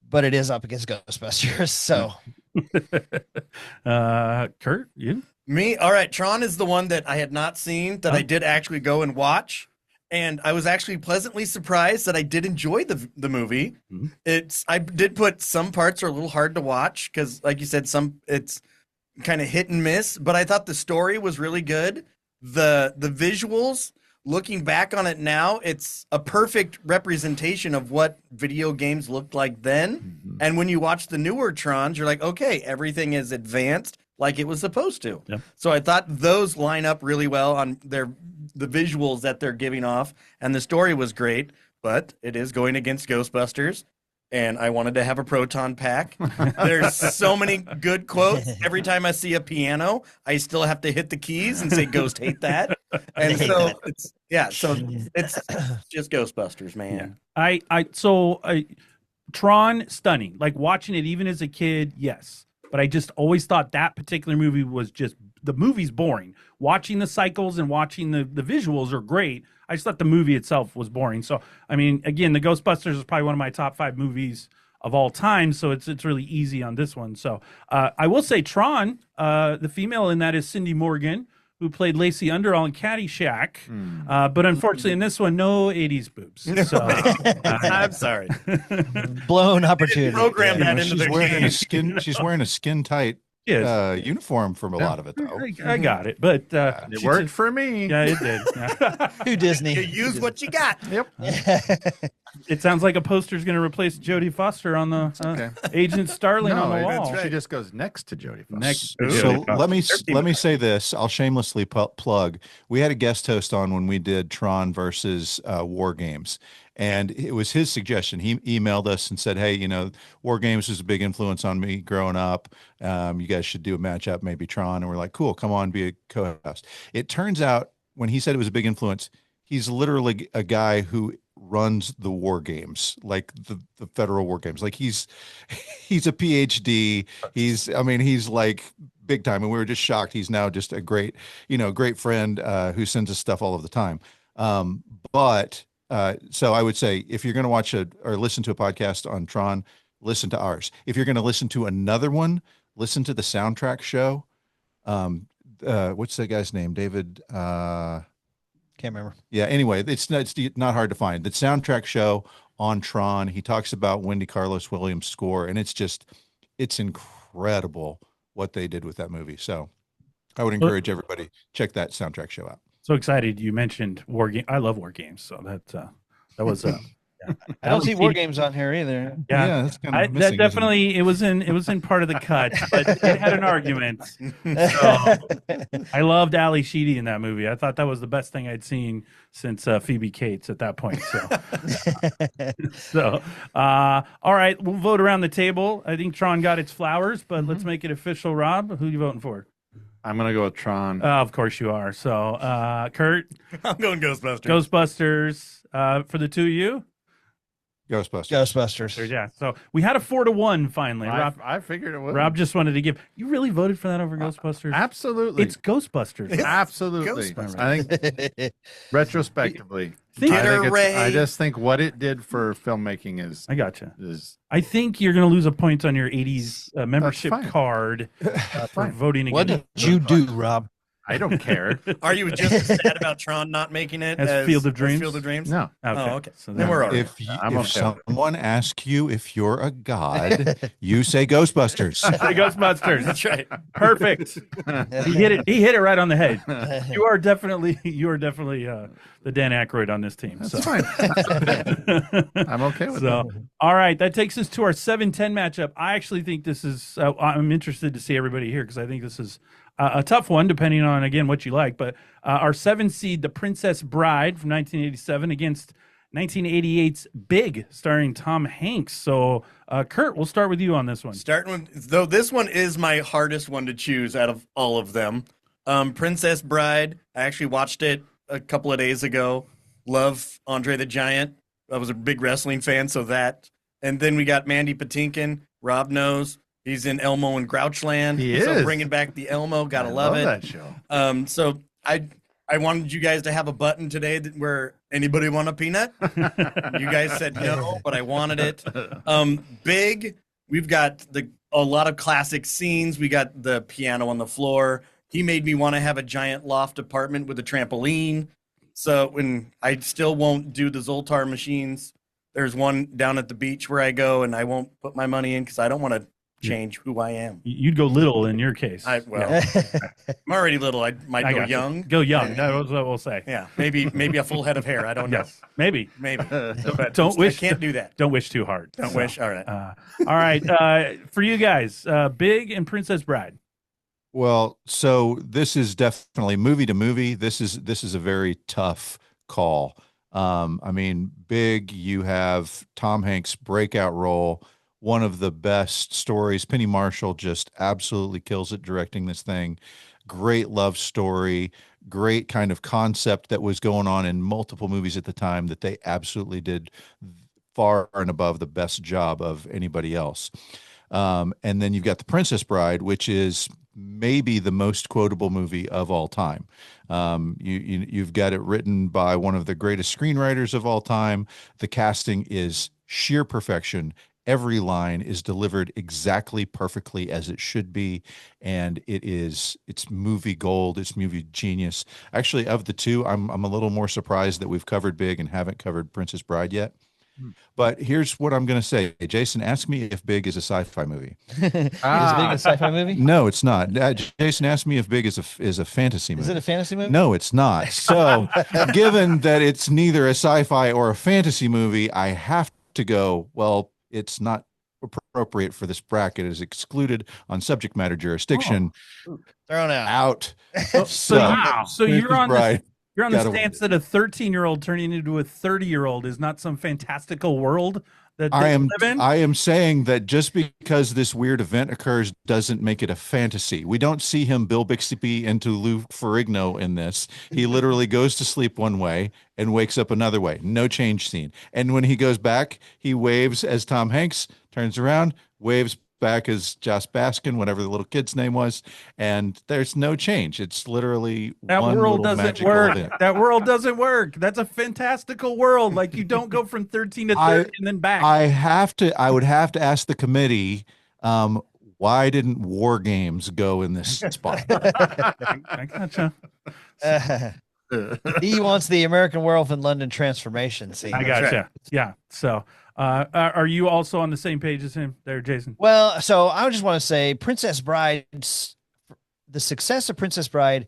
But it is up against Ghostbusters. So, Kurt, you? Me? All right. Tron is the one that I had not seen that I did actually go and watch. And I was actually pleasantly surprised that I did enjoy the movie. I did put some parts are a little hard to watch because, like you said, it's kind of hit and miss. But I thought the story was really good. The visuals, looking back on it now, it's a perfect representation of what video games looked like then. And when you watch the newer Trons, you're like, okay, everything is advanced like it was supposed to. Yep. So I thought those line up really well on the visuals that they're giving off, and the story was great, but it is going against Ghostbusters. And I wanted to have a proton pack. There's so many good quotes. Every time I see a piano, I still have to hit the keys and say "Ghost hate that." And so it's just Ghostbusters, man. Yeah. Tron, stunning. Like watching it even as a kid, yes. But I just always thought that particular movie was just, the movie's boring. Watching the cycles and watching the visuals are great. I just thought the movie itself was boring. So, I mean, again, the Ghostbusters is probably one of my top 5 movies of all time. So it's really easy on this one. So I will say Tron, the female in that is Cindy Morgan, who played Lacey Underall in Caddyshack. But unfortunately in this one, no 80s boobs. So I'm sorry. Blown opportunity. Program that into she's their wearing game. a skin. She's wearing a skin tight uniform from a lot of it, though. I got it, but It worked for me. yeah, it did. Yeah. To Disney. You use what you got. Yep. It sounds like a poster's going to replace Jodie Foster on the okay. Agent Starling on the wall. She just goes next to Jodie Foster. Next. So let me say this. I'll shamelessly plug. We had a guest host on when we did Tron versus War Games, and it was his suggestion. He emailed us and said, "Hey, War Games was a big influence on me growing up. You guys should do a matchup, maybe Tron." And we're like, "Cool, come on, be a co-host." It turns out when he said it was a big influence, he's literally a guy who runs the war games, like the federal war games. Like he's a PhD. He's like big time. And we were just shocked. He's now just a great friend who sends us stuff all of the time. So I would say if you're going to watch or listen to a podcast on Tron, listen to ours. If you're going to listen to another one, listen to the soundtrack show. What's that guy's name? David, Can't remember. yeah. Anyway, it's not hard to find. The soundtrack show on Tron. He talks about Wendy Carlos Williams' score, and it's incredible what they did with that movie. So I would encourage everybody check that soundtrack show out. So excited you mentioned War Game. I love War Games, so that was I don't see War Games on here either. Yeah, that's kind of missing, that definitely it was in part of the cut, but it had an argument. So, I loved Ali Sheedy in that movie. I thought that was the best thing I'd seen since Phoebe Cates at that point. So, all right, we'll vote around the table. I think Tron got its flowers, but let's make it official. Rob, who are you voting for? I'm going to go with Tron. Of course you are. So, Kurt, I'm going Ghostbusters. Ghostbusters. For the two of you. Ghostbusters. Yeah. So we had a 4-1 finally. Rob, I figured it would. Rob just wanted to give. You really voted for that over Ghostbusters? Absolutely. It's Ghostbusters. Absolutely. Ghostbusters. I think retrospectively, Ray. I just think what it did for filmmaking is. I gotcha. Is I think you're going to lose a point on your 80s membership fine. card for voting What against. did you do, Rob? I don't care. Are you just as sad about Tron not making it As Field of Dreams? Field of Dreams? No. Oh, okay. So Then we're all right. I'm If okay with someone asks you if you're a god, you say Ghostbusters. The Ghostbusters. That's right. Perfect. He hit it. He hit it right on the head. You are definitely the Dan Aykroyd on this team. That's fine. I'm okay with that. All right, that takes us to our 7-10 matchup. I actually think this is. I'm interested to see everybody here because I think this is a tough one, depending on again what you like. But our 7 seed, The Princess Bride from 1987, against 1988's Big, starring Tom Hanks. So, Kurt, we'll start with you on this one. Starting with, though this one is my hardest one to choose out of all of them. Princess Bride. I actually watched it a couple of days ago. Love Andre the Giant. I was a big wrestling fan, so that. And then we got Mandy Patinkin. Rob knows. He's in Elmo and Grouchland. He so is. bringing back the Elmo. Gotta I love it. that show. So I wanted you guys to have a button today where anybody want a peanut? You guys said no, but I wanted it. Big, we've got a lot of classic scenes. We got the piano on the floor. He made me want to have a giant loft apartment with a trampoline. So when I still won't do the Zoltar machines, there's one down at the beach where I go, and I won't put my money in because I don't want to change who I am. You'd go little in your case. I'm already little. I might go got you. young. Go young. That's what we'll say. Yeah, maybe a full head of hair. I don't know. Yes, maybe. But Don't wish. I can't do that. Don't wish too hard. Don't So, wish. All right. all right. For you guys, Big and Princess Bride. Well, so this is definitely movie to movie. This is a very tough call. I mean, Big, you have Tom Hanks' breakout role, one of the best stories. Penny Marshall just absolutely kills it directing this thing. Great love story, great kind of concept that was going on in multiple movies at the time that they absolutely did far and above the best job of anybody else. And then you've got The Princess Bride, which is maybe the most quotable movie of all time. You've got it written by one of the greatest screenwriters of all time. The casting is sheer perfection. Every line is delivered exactly perfectly as it should be, and it's movie gold. It's movie genius. Actually, of the two, I'm a little more surprised that we've covered Big and haven't covered Princess Bride yet. But here's what I'm going to say. Jason, ask me if Big is a sci-fi movie. Is Big a sci-fi movie? No, it's not. Jason asked me if Big is a fantasy movie. Is it a fantasy movie? No, it's not. So, given that it's neither a sci-fi or a fantasy movie, I have to go, well, it's not appropriate for this bracket. It is excluded on subject matter jurisdiction. Thrown out. So you're on Bride. You're on the Gotta- stance that a 13-year-old turning into a 30-year-old is not some fantastical world that they live in? I am saying that just because this weird event occurs doesn't make it a fantasy. We don't see him Bill Bixby into Lou Ferrigno in this. He literally goes to sleep one way and wakes up another way. No change scene. And when he goes back, he waves as Tom Hanks, turns around, waves back as Joss Baskin, whatever the little kid's name was, and there's no change. It's literally That one world little doesn't magical work. event. That world doesn't work. That's a fantastical world. Like, you don't go from 13 to 30 and then back. I would have to ask the committee, why didn't War Games go in this spot? I gotcha. He wants the American Werewolf in London transformation scene. I gotcha. Yeah. So, are you also on the same page as him there, Jason? Well, so I just want to say Princess Bride, the success of Princess Bride,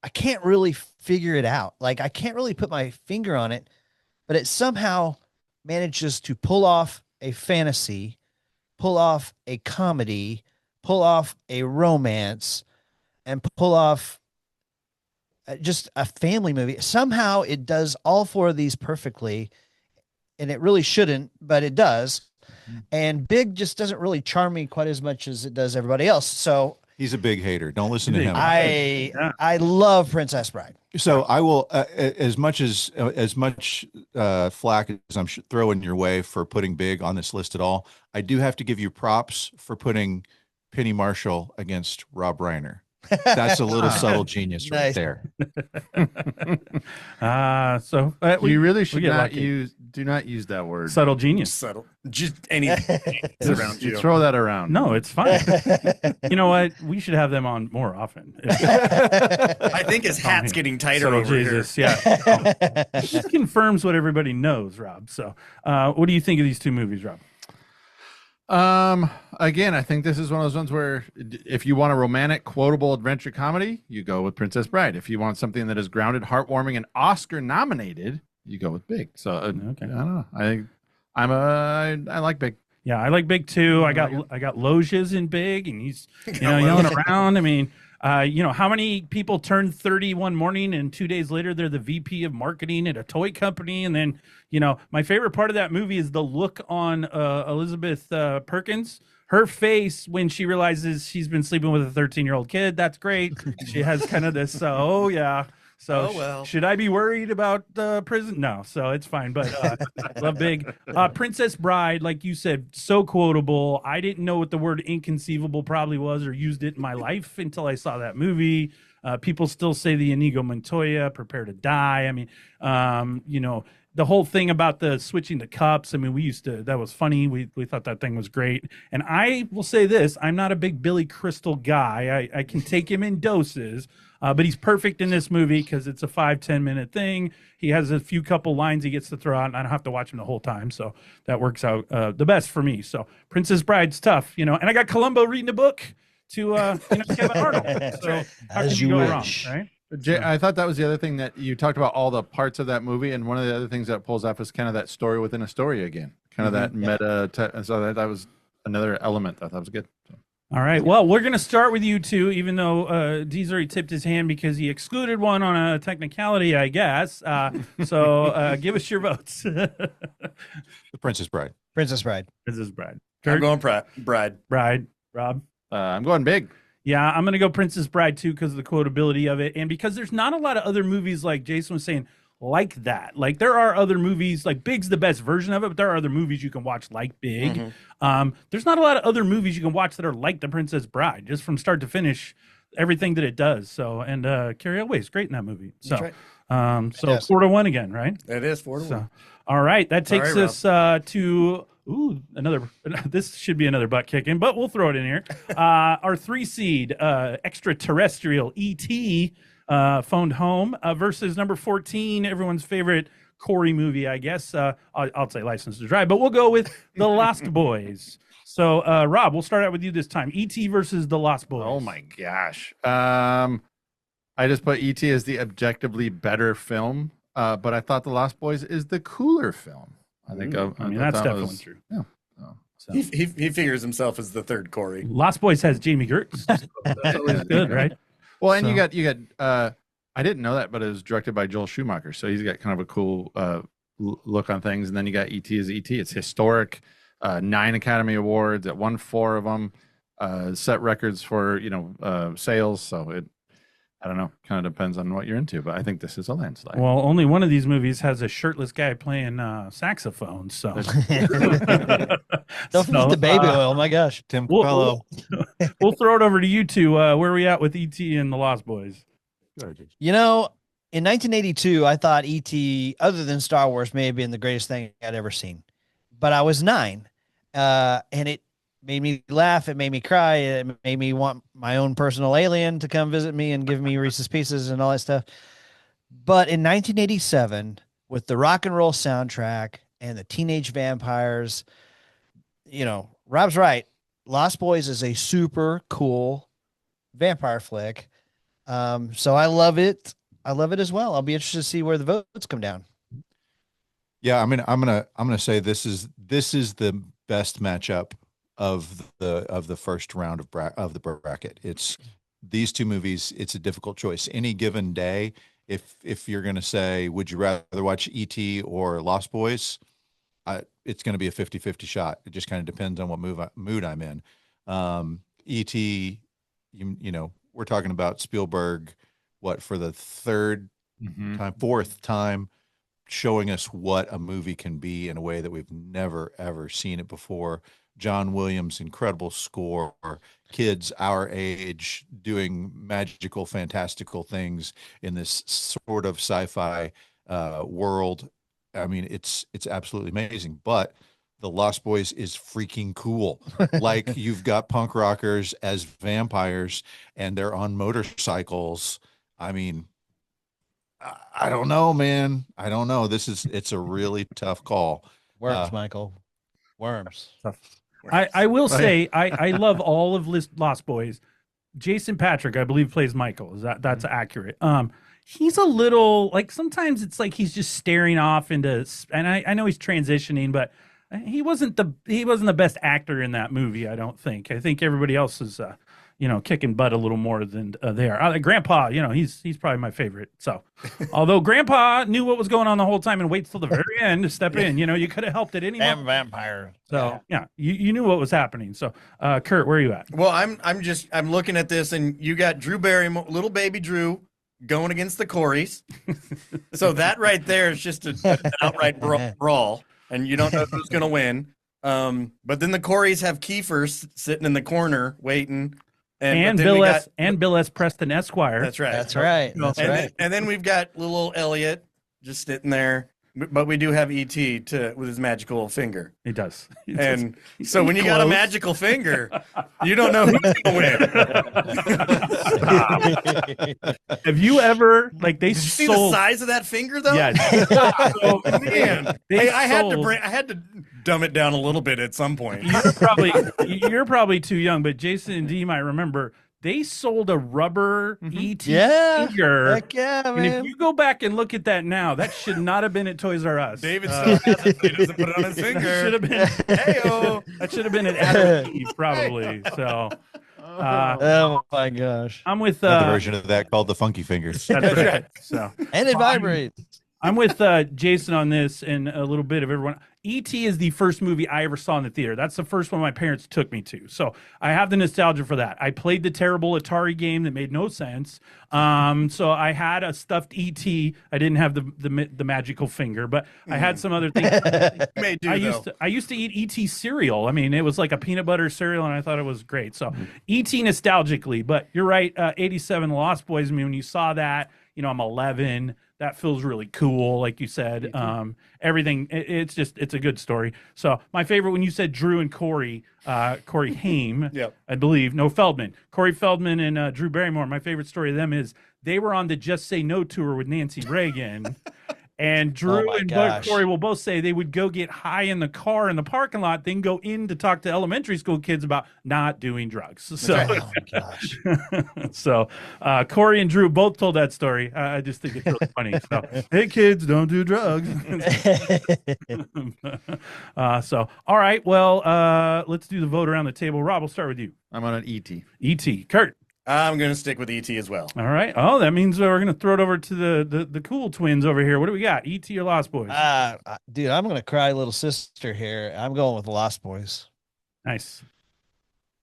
I can't really figure it out. Like, I can't really put my finger on it, but it somehow manages to pull off a fantasy, pull off a comedy, pull off a romance, and pull off just a family movie. Somehow it does all four of these perfectly, and it really shouldn't, but it does. And Big just doesn't really charm me quite as much as it does everybody else. So He's a big hater. Don't listen to him. I love Princess Bride. So I will, as much flack as I'm throwing your way for putting Big on this list at all, I do have to give you props for putting Penny Marshall against Rob Reiner. That's a little subtle genius right Nice. there. You really should get not lucky. do not use that word. Subtle genius. Subtle. Just anything around You you. throw that around. No, it's fine. You know what? We should have them on more often. I think his hat's getting tighter Subtle over Jesus, yeah. This confirms what everybody knows, Rob. So, what do you think of these two movies, Rob? Again, I think this is one of those ones where if you want a romantic, quotable adventure comedy, you go with Princess Bride. If you want something that is grounded, heartwarming, and Oscar nominated, you go with Big. So Okay. I don't know. I like Big. Yeah, I like Big too. I got Loges in Big, and he's yelling around. I mean, how many people turn 30 one morning and 2 days later they're the VP of marketing at a toy company? And then, my favorite part of that movie is the look on Elizabeth Perkins. Her face when she realizes she's been sleeping with a 13-year-old kid. That's great. She has kind of this, oh yeah. So Oh, well. should I be worried about prison? No, so it's fine. But love Big. Princess Bride, like you said, so quotable. I didn't know what the word inconceivable probably was or used it in my life until I saw that movie. People still say the Inigo Montoya, prepare to die. I mean, the whole thing about the switching the cups. I mean, that was funny. We thought that thing was great. And I will say this, I'm not a big Billy Crystal guy. I can take him in doses. But he's perfect in this movie because it's a 5-10 minute thing. He has a few couple lines he gets to throw out, and I don't have to watch him the whole time. So that works out the best for me. So Princess Bride's tough, and I got Columbo reading a book to Kevin Arnold. So how As can you go wrong, wish. right? I thought that was the other thing that you talked about, all the parts of that movie, and one of the other things that pulls off is kind of that story within a story again, kind of that meta. So that was another element I thought was good. So. All right. Well, we're going to start with you two, even though Dee's already tipped his hand because he excluded one on a technicality, I guess. So give us your votes. The Princess Bride. Princess Bride. Princess Bride. I'm Kurt? going Bride. Bride. Rob? I'm going Big. Yeah, I'm going to go Princess Bride too because of the quotability of it. And because there's not a lot of other movies like Jason was saying like that. Like there are other movies, like Big's the best version of it, but there are other movies you can watch like Big. There's not a lot of other movies you can watch that are like The Princess Bride, just from start to finish, everything that it does. So, and Carrie Elway's great in that movie. So, That's so Fantastic. 4-1 again, right? It is 4-1. So, all right, that takes Sorry, us to another. This should be another butt kicking, but we'll throw it in here. Our 3 seed extraterrestrial ET phoned home versus number 14, everyone's favorite Corey movie, I guess. I'll say License to Drive, but we'll go with The Lost Boys. So, Rob, we'll start out with you this time. E.T. versus The Lost Boys. Oh my gosh. I just put E.T. as the objectively better film, but I thought The Lost Boys is the cooler film. I think. I mean, that's definitely true. Yeah. So. He figures himself as the third Corey. Lost Boys has Jamie Gertz. That's always good, right? Well, and So- you got. I didn't know that, but it was directed by Joel Schumacher, so he's got kind of a cool look on things. And then you got E.T. as E.T. It's historic. 9 Academy Awards. It won 4 of them. Set records for sales. So I don't know. Kind of depends on what you're into, but I think this is a landslide. Well, only one of these movies has a shirtless guy playing saxophone. So Don't forget the baby oil. My gosh. Tim We'll- Capello. we'll throw it over to you two. Where are we at with E.T. and the Lost Boys? In 1982, I thought E.T., other than Star Wars, may have been the greatest thing I'd ever seen. But I was 9, and it made me laugh. It made me cry. It made me want my own personal alien to come visit me and give me Reese's Pieces and all that stuff. But in 1987, with the rock and roll soundtrack and the teenage vampires, Rob's right. Lost Boys is a super cool vampire flick. So I love it. I love it as well. I'll be interested to see where the votes come down. Yeah, I mean, I'm gonna say this is the best matchup of the first round of the bracket. It's these two movies. It's a difficult choice. Any given day, if you're gonna say, would you rather watch E.T. or Lost Boys? It's gonna be a 50-50 shot. It just kind of depends on what mood I'm in. E.T. We're talking about Spielberg. What, for the fourth time, showing us what a movie can be in a way that we've never, ever seen it before. John Williams' incredible score, kids our age doing magical, fantastical things in this sort of sci-fi world. I mean, it's absolutely amazing. But The Lost Boys is freaking cool. Like, you've got punk rockers as vampires, and they're on motorcycles. I mean, I don't know, man. I don't know. It's a really tough call. Worms, Michael. Worms. I will say I love all of Lost Boys. Jason Patrick, I believe, plays Michael. That's accurate? He's a little, like, sometimes it's like he's just staring off into, and I know he's transitioning, but he wasn't the best actor in that movie. I don't think. I think everybody else is kicking butt a little more than they are. Grandpa, he's probably my favorite. So, although Grandpa knew what was going on the whole time and waits till the very end to step in, you could have helped at any moment. Vampire. So you knew what was happening. So, Kurt, where are you at? Well, I'm looking at this, and you got Drew Barrymore, little baby Drew, going against the Coreys. So that right there is just an outright brawl, and you don't know who's going to win. But then the Coreys have Kiefer sitting in the corner waiting. And Bill S. Preston Esquire. That's right. That's right. And then we've got little Elliot just sitting there. But we do have E.T. with his magical finger. He does. And so when you got a magical finger, you don't know who's going to win. Have you ever, like, Did you see the size of that finger, though? Yeah. Oh, man. I had to dumb it down a little bit at some point. You're probably too young, but Jason and Dee might remember. They sold a rubber ET finger. Heck yeah, man. And if you go back and look at that now, that should not have been at Toys R Us. David still has it. He doesn't put it on his finger. Should have been. That should have been at Adam and Eve, probably. So. Oh my gosh! I'm with the version of that called the Funky Fingers. That's right. So, and it vibrates. I'm with Jason on this, and a little bit of everyone. E.T. is the first movie I ever saw in the theater. That's the first one my parents took me to. So I have the nostalgia for that. I played the terrible Atari game that made no sense. So I had a stuffed E.T. I didn't have the magical finger, but I had some other things. I used to eat E.T. cereal. I mean, it was like a peanut butter cereal, and I thought it was great. So E.T. nostalgically, but you're right. 87 Lost Boys. I mean, when you saw that, I'm 11. That feels really cool, like you said. Everything, it's a good story. So my favorite, when you said Drew and Corey Haim, yep. I believe, no, Feldman. Corey Feldman and Drew Barrymore, my favorite story of them is they were on the Just Say No tour with Nancy Reagan. And Drew and Corey will both say they would go get high in the car in the parking lot, then go in to talk to elementary school kids about not doing drugs. So, oh my gosh. So Corey and Drew both told that story. I just think it's really funny. So, hey, kids, don't do drugs. So, all right. Well, let's do the vote around the table. Rob, we'll start with you. I'm on an E.T. E.T. Kurt. I'm going to stick with E.T. as well. All right. Oh, that means we're going to throw it over to the cool twins over here. What do we got? E.T. or Lost Boys? Dude, I'm going to cry little sister here. I'm going with the Lost Boys. Nice.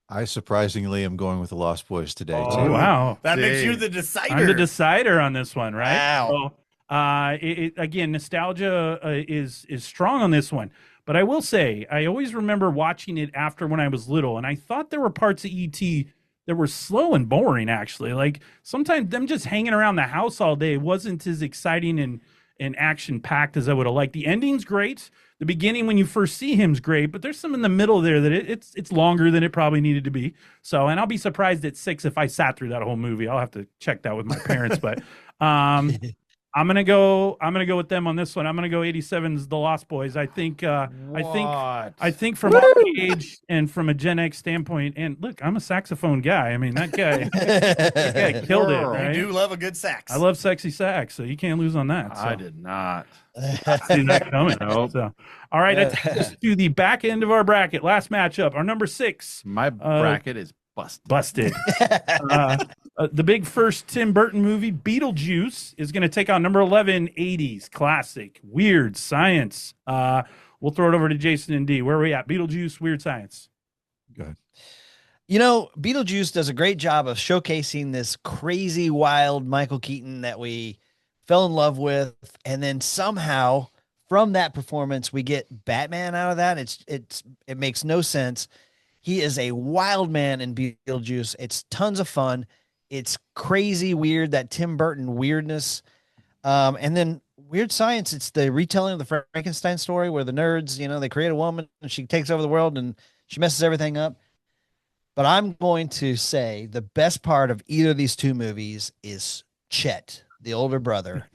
I surprisingly am going with the Lost Boys today, too. Oh, wow. That makes you the decider. I'm the decider on this one, right? Wow. So, again, nostalgia is strong on this one. But I will say, I always remember watching it after when I was little, and I thought there were parts of E.T. that were slow and boring, actually. Like, sometimes them just hanging around the house all day wasn't as exciting and action-packed as I would have liked. The ending's great. The beginning, when you first see him's great, but there's some in the middle there that it's longer than it probably needed to be. So, and I'll be surprised at 6 if I sat through that whole movie. I'll have to check that with my parents, but I'm gonna go with them on this one. I'm gonna go 87's The Lost Boys. I think from our age and from a Gen X standpoint, and look, I'm a saxophone guy. I mean, that guy killed it. Right? You do love a good sax. I love sexy sax, so you can't lose on that. So. I did not. See that coming. So, all right, that takes us to the back end of our bracket. Last matchup, our number 6. My bracket is busted. The big first Tim Burton movie, Beetlejuice, is going to take on number 11, 80s classic, Weird Science. We'll throw it over to Jason and Dee. Where are we at? Beetlejuice, Weird Science. Go ahead. Beetlejuice does a great job of showcasing this crazy, wild Michael Keaton that we fell in love with, and then somehow from that performance, we get Batman out of that. It makes no sense. He is a wild man in Beetlejuice. It's tons of fun. It's crazy weird, that Tim Burton weirdness. And then Weird Science, it's the retelling of the Frankenstein story where the nerds, they create a woman and she takes over the world and she messes everything up. But I'm going to say the best part of either of these two movies is Chet, the older brother.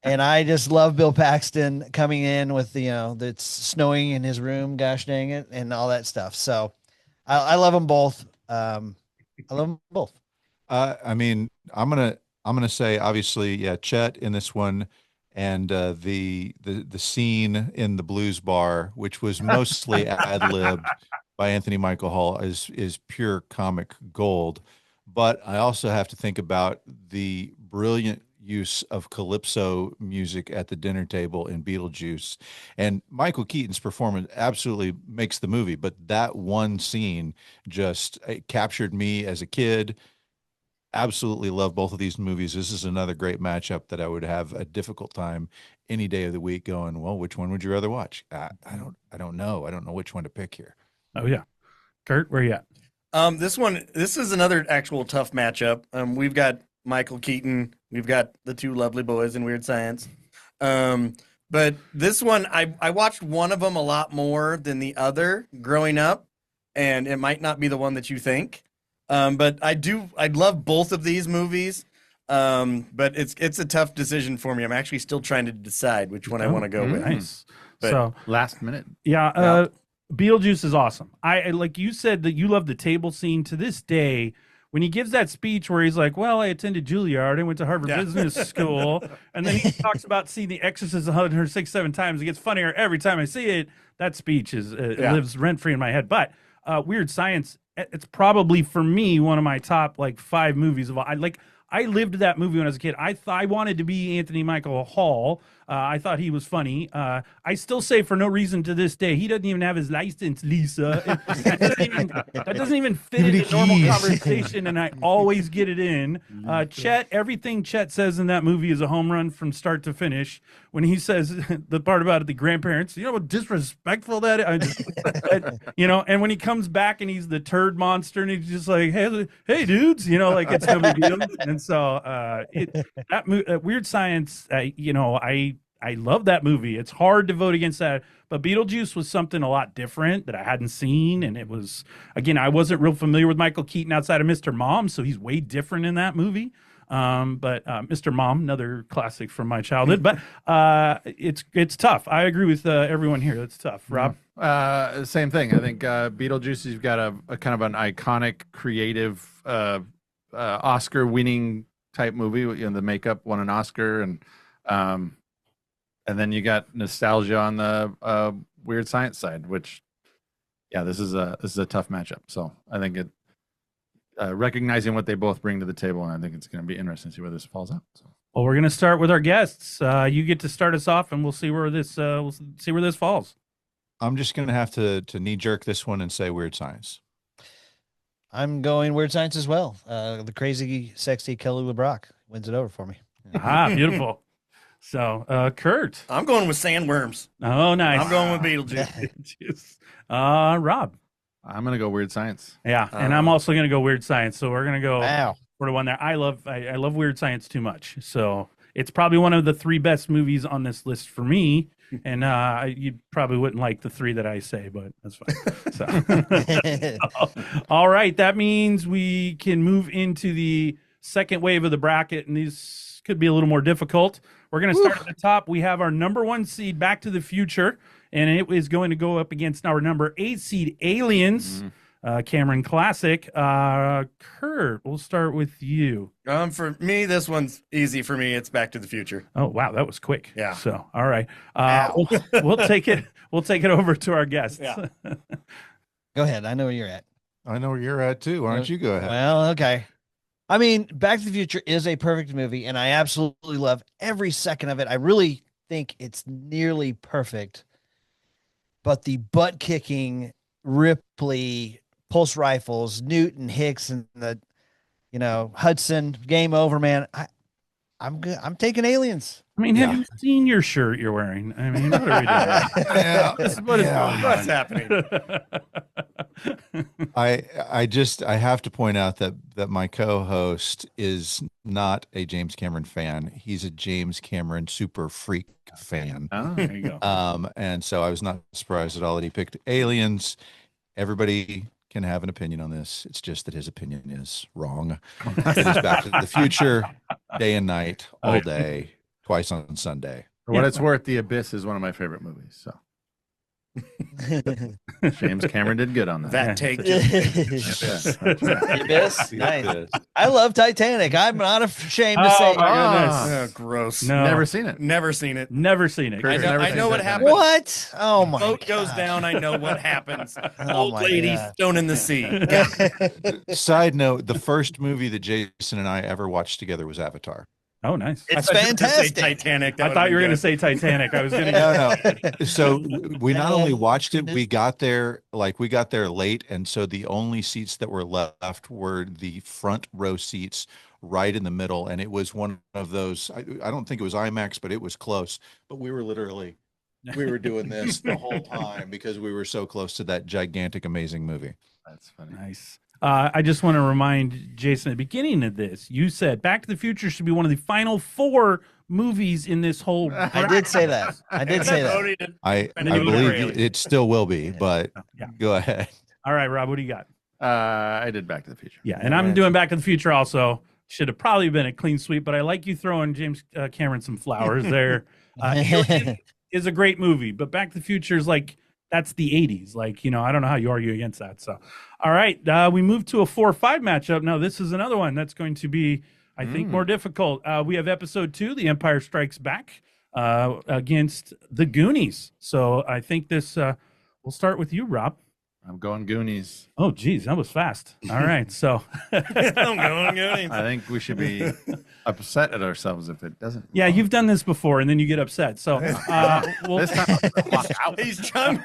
And I just love Bill Paxton coming in with it's snowing in his room, gosh dang it, and all that stuff. So I love them both. I love them both. I mean, I'm gonna say obviously, yeah, Chet in this one, and the scene in the blues bar, which was mostly ad-libbed by Anthony Michael Hall, is pure comic gold. But I also have to think about the brilliant use of calypso music at the dinner table in Beetlejuice, and Michael Keaton's performance absolutely makes the movie. But that one scene just captured me as a kid. Absolutely love both of these movies. This is another great matchup that I would have a difficult time any day of the week going, well, which one would you rather watch? I don't know. I don't know which one to pick here. Oh yeah. Kurt, where you at? This is another actual tough matchup. We've got Michael Keaton. We've got the two lovely boys in Weird Science. But this one, I watched one of them a lot more than the other growing up, and it might not be the one that you think. But I'd love both of these movies. But it's a tough decision for me. I'm actually still trying to decide which one I want to go with. Nice. But So Last minute. yeah, Beetlejuice is awesome. I like you said that you love the table scene to this day. When he gives that speech where he's like, well, I attended Juilliard, I went to Harvard Business School, and then he talks about seeing The Exorcist 106, 7 times. It gets funnier every time I see it. That speech lives rent-free in my head. But Weird Science, it's probably, for me, one of my top, 5 movies of all. I lived that movie when I was a kid. I wanted to be Anthony Michael Hall. I thought he was funny. I still say, for no reason to this day, he doesn't even have his license, Lisa. That doesn't even fit in the normal conversation, and I always get it in. Chet, everything Chet says in that movie is a home run from start to finish. When he says the part about the grandparents, you know how disrespectful that is? And when he comes back and he's the turd monster, and he's just like, hey dudes, it's no big deal. And so Weird Science, I love that movie. It's hard to vote against that, but Beetlejuice was something a lot different that I hadn't seen, and it was, again, I wasn't real familiar with Michael Keaton outside of Mr. Mom, so he's way different in that movie. But Mr. Mom, another classic from my childhood, but it's tough. I agree with everyone here. It's tough. Rob? Same thing. I think Beetlejuice, you've got a kind of an iconic, creative, Oscar-winning type movie. The makeup won an Oscar, and then you got nostalgia on the Weird Science side, which, this is a tough matchup. So I think recognizing what they both bring to the table, and I think it's going to be interesting to see where this falls out. So. Well, we're going to start with our guests. You get to start us off, and we'll see where this falls. I'm just going to have to knee jerk this one and say Weird Science. I'm going Weird Science as well. The crazy, sexy Kelly LeBrock wins it over for me. Beautiful. So, Kurt. I'm going with Sandworms. Oh, nice. I'm going with Beetlejuice. Rob. I'm going to go Weird Science. Yeah, and I'm also going to go Weird Science. So we're going to go for the one there. I love Weird Science too much. So it's probably one of the 3 best movies on this list for me. And you probably wouldn't like the 3 that I say, but that's fine. So. All right. That means we can move into the second wave of the bracket, and these could be a little more difficult. We're going to start at the top. We have our number 1 seed, Back to the Future, and it is going to go up against our number 8 seed, Aliens. Cameron Classic. Kurt, we'll start with you. For me, this one's easy for me. It's Back to the Future. Oh, wow. That was quick. Yeah. So, all right. We'll take it. We'll take it over to our guests. Yeah. Go ahead. I know where you're at. I know where you're at too. Why don't you go ahead? Well, okay. I mean, Back to the Future is a perfect movie, and I absolutely love every second of it. I really think it's nearly perfect. But the butt-kicking, Ripley, pulse rifles, Newton, Hicks, and the, Hudson, game over, man. I'm taking Aliens. I mean, have you seen your shirt you're wearing? I mean, what are we doing? What is going on? What's happening? I have to point out that my co-host is not a James Cameron fan. He's a James Cameron super freak fan. Oh, there you go. And so I was not surprised at all that he picked Aliens. Everybody can have an opinion on this. It's just that his opinion is wrong. It is Back to the Future, day and night, all day, twice on Sunday. For what it's worth, The Abyss is one of my favorite movies. So James Cameron did good on that. That take. Abyss? Nice. I love Titanic. I'm not ashamed to say. Oh my goodness. Oh, gross. No, Never seen it. Never seen it. never seen it. Chris, I never know seen what Titanic. happens. What? Oh my Boat goes God. down. I know what happens. Oh Old my lady God. thrown in the sea. Side note, the first movie that Jason and I ever watched together was Avatar. Oh, nice. I It's thought you were gonna say fantastic. Titanic. I thought you were going to say Titanic. I was going to. No. So we not only watched it, we got there late. And so the only seats that were left were the front row seats right in the middle. And it was one of those, I don't think it was IMAX, but it was close. But we were doing this the whole time because we were so close to that gigantic, amazing movie. That's funny. Nice. I just want to remind Jason at the beginning of this, you said Back to the Future should be one of the final 4 movies in this whole. I did say that. I did say that. I And then you believe really- it still will be, but Yeah. go ahead. All right, Rob, what do you got? I did Back to the Future. Yeah, and I'm doing Back to the Future also. Should have probably been a clean sweep, but I like you throwing James Cameron some flowers there. Alien is a great movie, but Back to the Future is like, that's the 80s. Like, I don't know how you argue against that. So, all right, we move to a 4-5 matchup. Now, this is another one that's going to be, I think, more difficult. We have episode 2, The Empire Strikes Back, against the Goonies. So I think this, we'll start with you, Rob. I'm going Goonies. Oh, geez, that was fast. All right, so. I'm going Goonies. I think we should be upset at ourselves if it doesn't. Yeah, you've done this before, and then you get upset. So, we'll, This time I'll walk out. He's trying.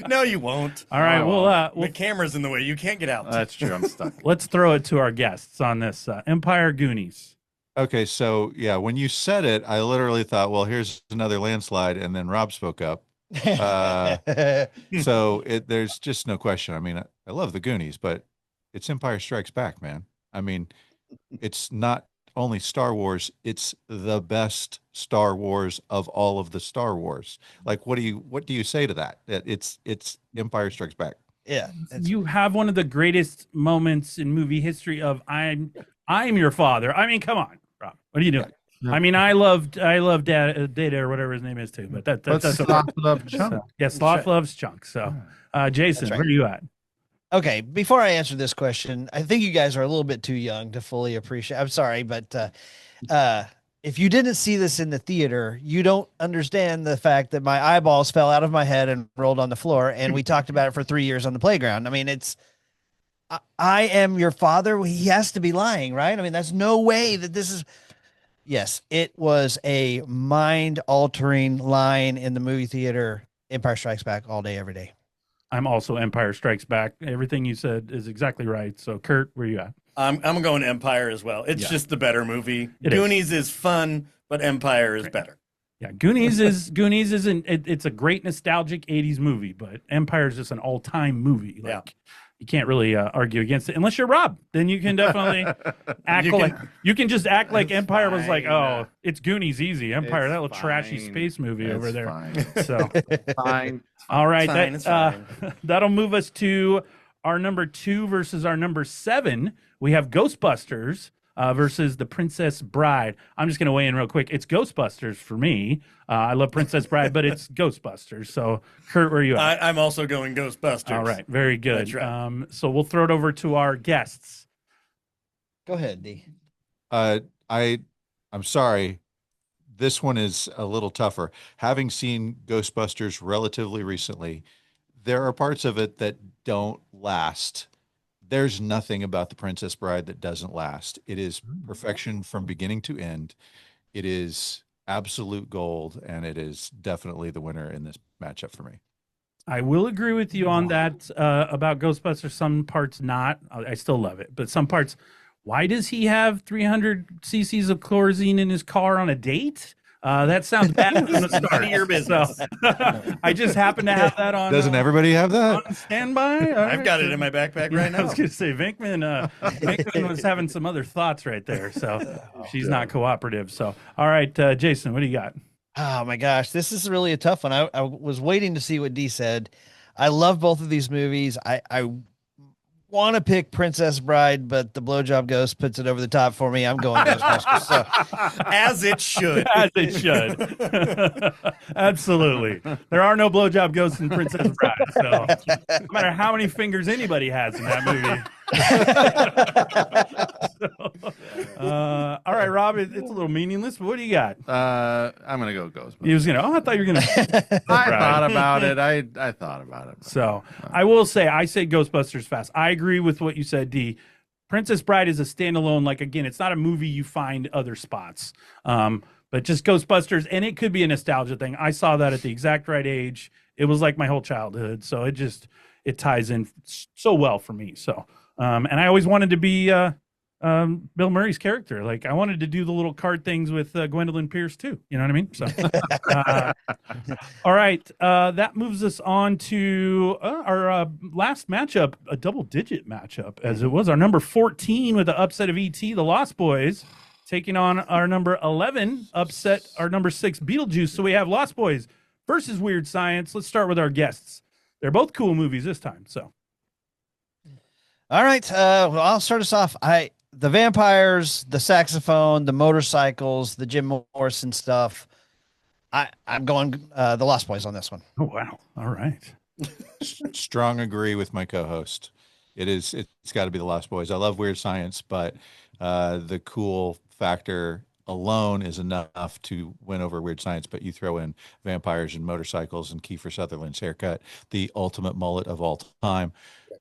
No, you won't. all right, Oh, we'll The camera's in the way. You can't get out. That's true. I'm stuck. let's throw it to our guests on this Empire Goonies. Okay, so yeah, when you said it, I literally thought, well, here's another landslide, and then Rob spoke up. So there's just no question. I mean, I love the Goonies, but it's Empire Strikes Back, man. I mean, it's not only Star Wars, it's the best Star Wars of all of the Star Wars. Like, what do you say to that? That it's Empire Strikes Back. Yeah. You have one of the greatest moments in movie history of I'm your father. I mean, come on, Rob. What are you doing? I mean, I love Data or whatever his name is too, but that's Sloth Love Chunk. so, yeah, Sloth loves Chunk. So, Jason, right. where are you at? Okay, before I answer this question, I think you guys are a little bit too young to fully appreciate. I'm sorry, but if you didn't see this in the theater, you don't understand the fact that my eyeballs fell out of my head and rolled on the floor, and we talked about it for 3 years on the playground. I mean, I am your father. He has to be lying, right? I mean, that's no way that this is. Yes, it was a mind-altering line in the movie theater. Empire Strikes Back all day, every day. I'm also Empire Strikes Back. Everything you said is exactly right. So, Kurt, where you at? I'm going Empire as well. It's Yeah. just the better movie. It is. Goonies is fun, but Empire is better. Yeah, Goonies isn't. It's a great nostalgic '80s movie, but Empire is just an all-time movie. Like, Yeah. you can't really argue against it unless you're Rob. Then you can definitely act you can just act like It's Empire was like, fine. oh, it's Goonies easy. Empire, It's that little trashy fine. space movie over It's there. fine. So, Fine. all right, Fine, that, it's fine. that'll move us to our number 2 versus our number 7. We have Ghostbusters versus The Princess Bride. I'm just going to weigh in real quick. It's Ghostbusters for me. I love Princess Bride, but it's Ghostbusters. So, Kurt, where are you at? I'm also going Ghostbusters. All right, very good. That's right. So we'll throw it over to our guests. Go ahead, D. I'm sorry. This one is a little tougher. Having seen Ghostbusters relatively recently, there are parts of it that don't last. There's nothing about The Princess Bride that doesn't last. It is perfection from beginning to end. It is absolute gold, and it is definitely the winner in this matchup for me. I will agree with you on that about Ghostbusters. Some parts not. I still love it, but some parts. Why does he have 300 cc's of chlorine in his car on a date? That sounds bad from the start. None of your business. So, I just happen to have that on. Doesn't everybody have that? on standby? All I've got it in my backpack right I now. was going to say Vinkman was having some other thoughts right there, so she's not cooperative. So, all right, Jason, what do you got? Oh my gosh, this is really a tough one. I was waiting to see what Dee said. I love both of these movies. I want to pick Princess Bride, but the Blowjob Ghost puts it over the top for me. I'm going Ghostbusters. So As it should. As it should. Absolutely. There are no blowjob ghosts in Princess Bride. So no matter how many fingers anybody has in that movie. All right, Rob, it's a little meaningless, but what do you got? I'm gonna go Ghostbusters. He was I thought you were gonna I thought about it. I thought about it. So I will say I say Ghostbusters fast. I agree with what you said, D. Princess Bride is a standalone, like again, it's not a movie you find other spots. But just Ghostbusters, and it could be a nostalgia thing. I saw that at the exact right age. It was like my whole childhood. So it ties in so well for me. So and I always wanted to be Bill Murray's character. Like I wanted to do the little card things with Gwendolyn Pierce too. You know what I mean? So, all right, that moves us on to our last matchup, a double-digit matchup, as it was our number 14 with the upset of E.T., the Lost Boys, taking on our number 11 upset, our number 6 Beetlejuice. So we have Lost Boys versus Weird Science. Let's start with our guests. They're both cool movies this time. So. all right, well, I'll start us off. The vampires, the saxophone, the motorcycles, the Jim Morrison stuff. I'm going the Lost Boys on this one. Oh wow! All right. Strong agree with my co-host. It's got to be the Lost Boys. I love Weird Science, but the cool factor alone is enough to win over Weird Science. But you throw in vampires and motorcycles and Kiefer Sutherland's haircut, the ultimate mullet of all time.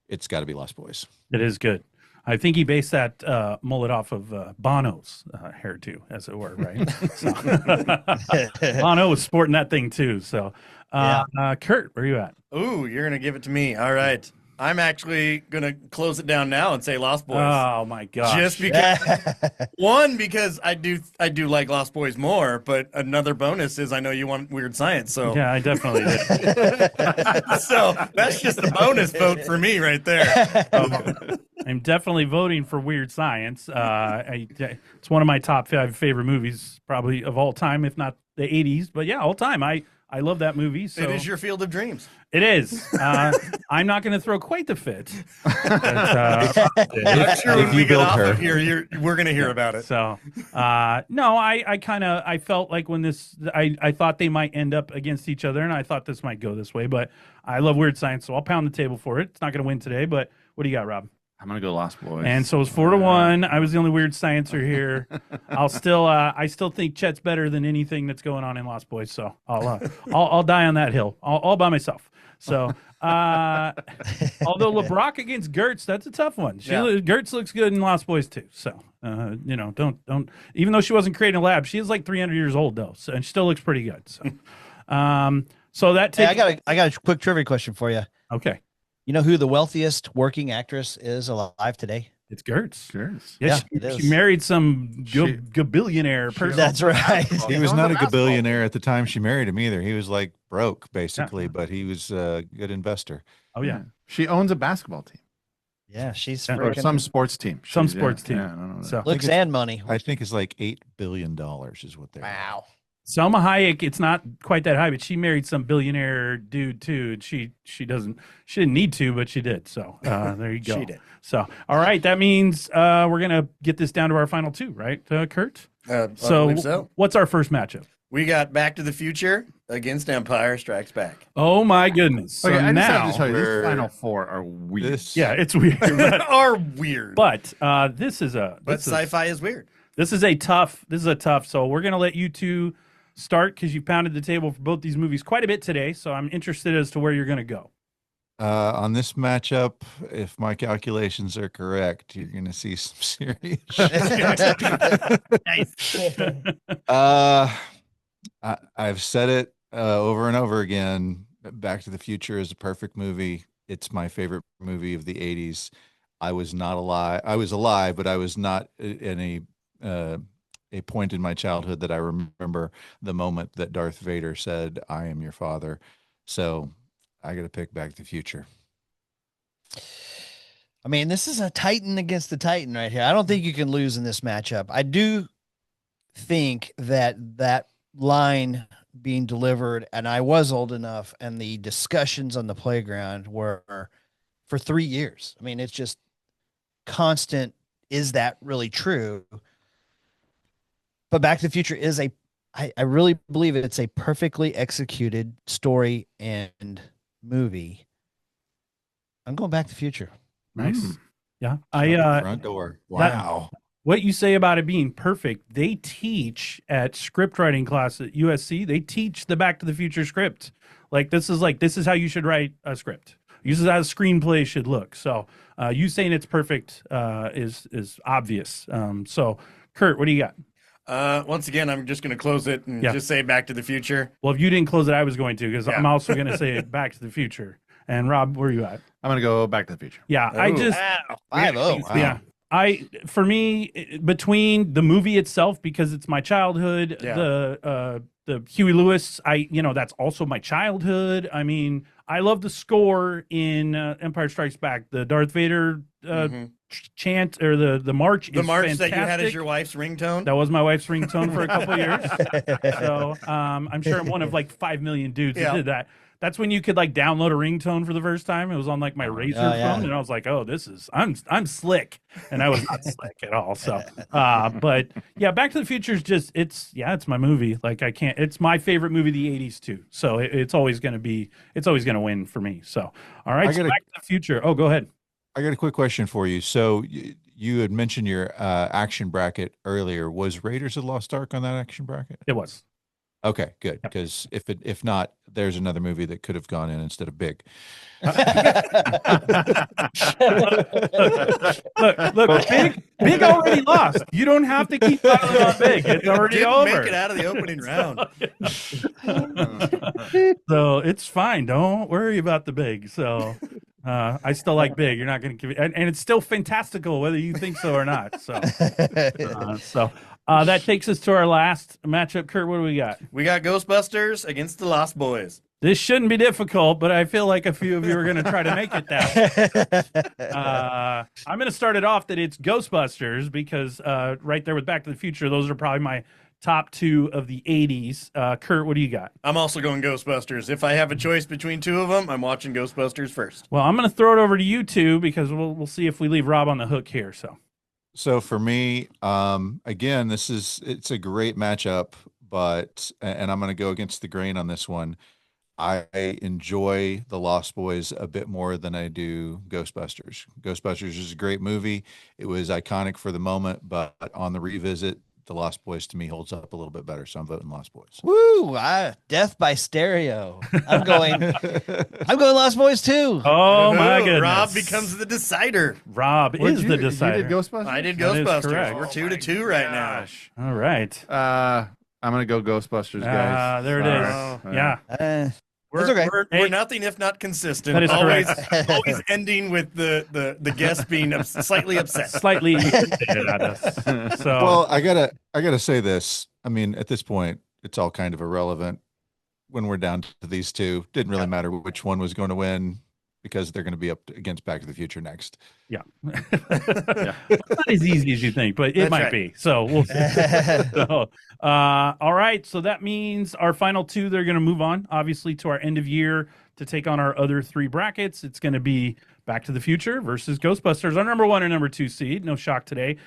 It's got to be Lost Boys. It is good. I think he based that mullet off of Bono's hairdo, as it were, right? So, Bono was sporting that thing too. So, Kurt, where are you at? Ooh, you're gonna give it to me. All right. I'm actually gonna close it down now and say Lost Boys. Oh my gosh! Just because one, because I do like Lost Boys more, but another bonus is I know you want Weird Science, so Yeah, I definitely did. so that's just a bonus vote for me right there. I'm definitely voting for Weird Science. It's one of my top 5 favorite movies, probably of all time, if not the 80s. But yeah, all time. I love that movie. So It is your field of dreams. It is. I'm not going to throw quite the fit. But, I'm sure when If we you get build off her. of here, we're gonna hear about it. So, no, I felt like when I thought they might end up against each other, and I thought this might go this way, but I love Weird Science, so I'll pound the table for it. It's not going to win today, but what do you got, Rob? I'm gonna go Lost Boys. And so it's 4-1. I was the only Weird Sciencer here. I still think Chet's better than anything that's going on in Lost Boys, so I'll die on that hill all by myself. So, although LeBrock against Gertz, that's a tough one. Gertz looks good in Lost Boys too. So, don't. Even though she wasn't creating a lab, she is like 300 years old though, and she still looks pretty good. So, so that takes. Hey, I got a quick trivia question for you. Okay, You know who the wealthiest working actress is alive today? it's Gertz. Cheers. Yeah, it she is. married some billionaire person. That's right. He was not a billionaire at the time she married him either. He was like broke basically, but he was a good investor. Oh yeah. She owns a basketball team Yeah, she's or freaking some sports team. Some She's- sports team. Yeah, I don't know. So looks and money. I think it's like $8 billion is what they're. Wow. Selma Hayek, it's not quite that high, but she married some billionaire dude too. And she didn't need to, but she did. So there you go. She did. So all right, that means we're gonna get this down to our final 2, right, Kurt? I So, believe so. what's our first matchup? We got Back to the Future against Empire Strikes Back. Oh my goodness! So Okay, I just now, have to tell you, we're- these final 4 are weird. This, yeah, it's weird, Are weird, but this is a but sci-fi is weird. This is a tough. So we're gonna let you two start because you pounded the table for both these movies quite a bit today. So I'm interested as to where you're gonna go. On this matchup, if my calculations are correct, you're going to see some serious. I've said it over and over again. Back to the Future is a perfect movie. It's my favorite movie of the 80s. I was not alive. I was alive, but I was not in a a point in my childhood that I remember the moment that Darth Vader said, "I am your father." So I got to pick Back to the Future. I mean, this is a Titan against the Titan right here. I don't think you can lose in this matchup. I do think that line being delivered, and I was old enough, and the discussions on the playground were for 3 years. I mean, it's just constant. Is that really true? But Back to the Future is I really believe it's a perfectly executed story and movie. I'm going Back to the Future. Nice. Yeah. Front door. Wow. What you say about it being perfect, they teach at script writing class at USC, they teach the Back to the Future script. This is how you should write a script. This is how a screenplay should look. So you saying it's perfect is obvious. So Kurt, what do you got? Once again, I'm just going to close it and just say Back to the Future. Well, if you didn't close it, I was going to, because I'm also going to say Back to the Future. And Rob, where are you at? I'm going to go Back to the Future. Yeah, Ooh. I just 5-0. Wow. Yeah. For me, between the movie itself, because it's my childhood, the Huey Lewis, that's also my childhood. I mean, I love the score in Empire Strikes Back, the Darth Vader chant, or the march. The march that you had as your wife's ringtone. That was my wife's ringtone for a couple of years. So I'm sure I'm one of 5 million dudes who did that. That's when you could download a ringtone for the first time. It was on my Razor phone, and I was like, "Oh, I'm slick," and I was not slick at all. So, but yeah, Back to the Future is just it's my movie. It's my favorite movie of the '80s too. So it's always going to win for me. So, all right, Back to the Future. Oh, go ahead. I got a quick question for you. So you had mentioned your action bracket earlier. Was Raiders of the Lost Ark on that action bracket? It was. Okay, good. Because if not, there's another movie that could have gone in instead of Big. Look, Big already lost. You don't have to keep piling on Big. It's already over. Make it out of the opening round. So it's fine. Don't worry about the Big. So I still like Big. You're not going to give it, and it's still fantastical whether you think so or not. So that takes us to our last matchup. Kurt, what do we got? We got Ghostbusters against the Lost Boys. This shouldn't be difficult, but I feel like a few of you are going to try to make it that. I'm going to start it off that it's Ghostbusters because right there with Back to the Future, those are probably my top two of the 80s. Kurt, what do you got? I'm also going Ghostbusters. If I have a choice between two of them, I'm watching Ghostbusters first. Well, I'm going to throw it over to you two because we'll see if we leave Rob on the hook here. So for me, again, it's a great matchup, and I'm going to go against the grain on this one. I enjoy The Lost Boys a bit more than I do Ghostbusters. Ghostbusters is a great movie. It was iconic for the moment, but on the revisit, The Lost Boys to me holds up a little bit better. So I'm voting Lost Boys. Woo! Death by stereo. I'm going Lost Boys too. Oh my goodness! Rob becomes the decider. Rob is the decider. You did Ghostbusters? I did That is Ghostbusters. correct. We're 2-2 right now. All right. I'm going to go Ghostbusters, guys. There it is. Sorry. Yeah. It's okay. We're nothing if not consistent. That is always, correct. always ending with the guest being slightly upset. Slightly irritated at us. So Well, I gotta say this. I mean, at this point, it's all kind of irrelevant. When we're down to these two, didn't really matter which one was going to win because they're going to be up against Back to the Future next. yeah. It's not as easy as you think, but it That's might right. be. So we'll see. So, all right. So that means our final two, they're going to move on, obviously, to our end of year to take on our other three brackets. It's going to be Back to the Future versus Ghostbusters, our number 1 and number 2 seed. No shock today.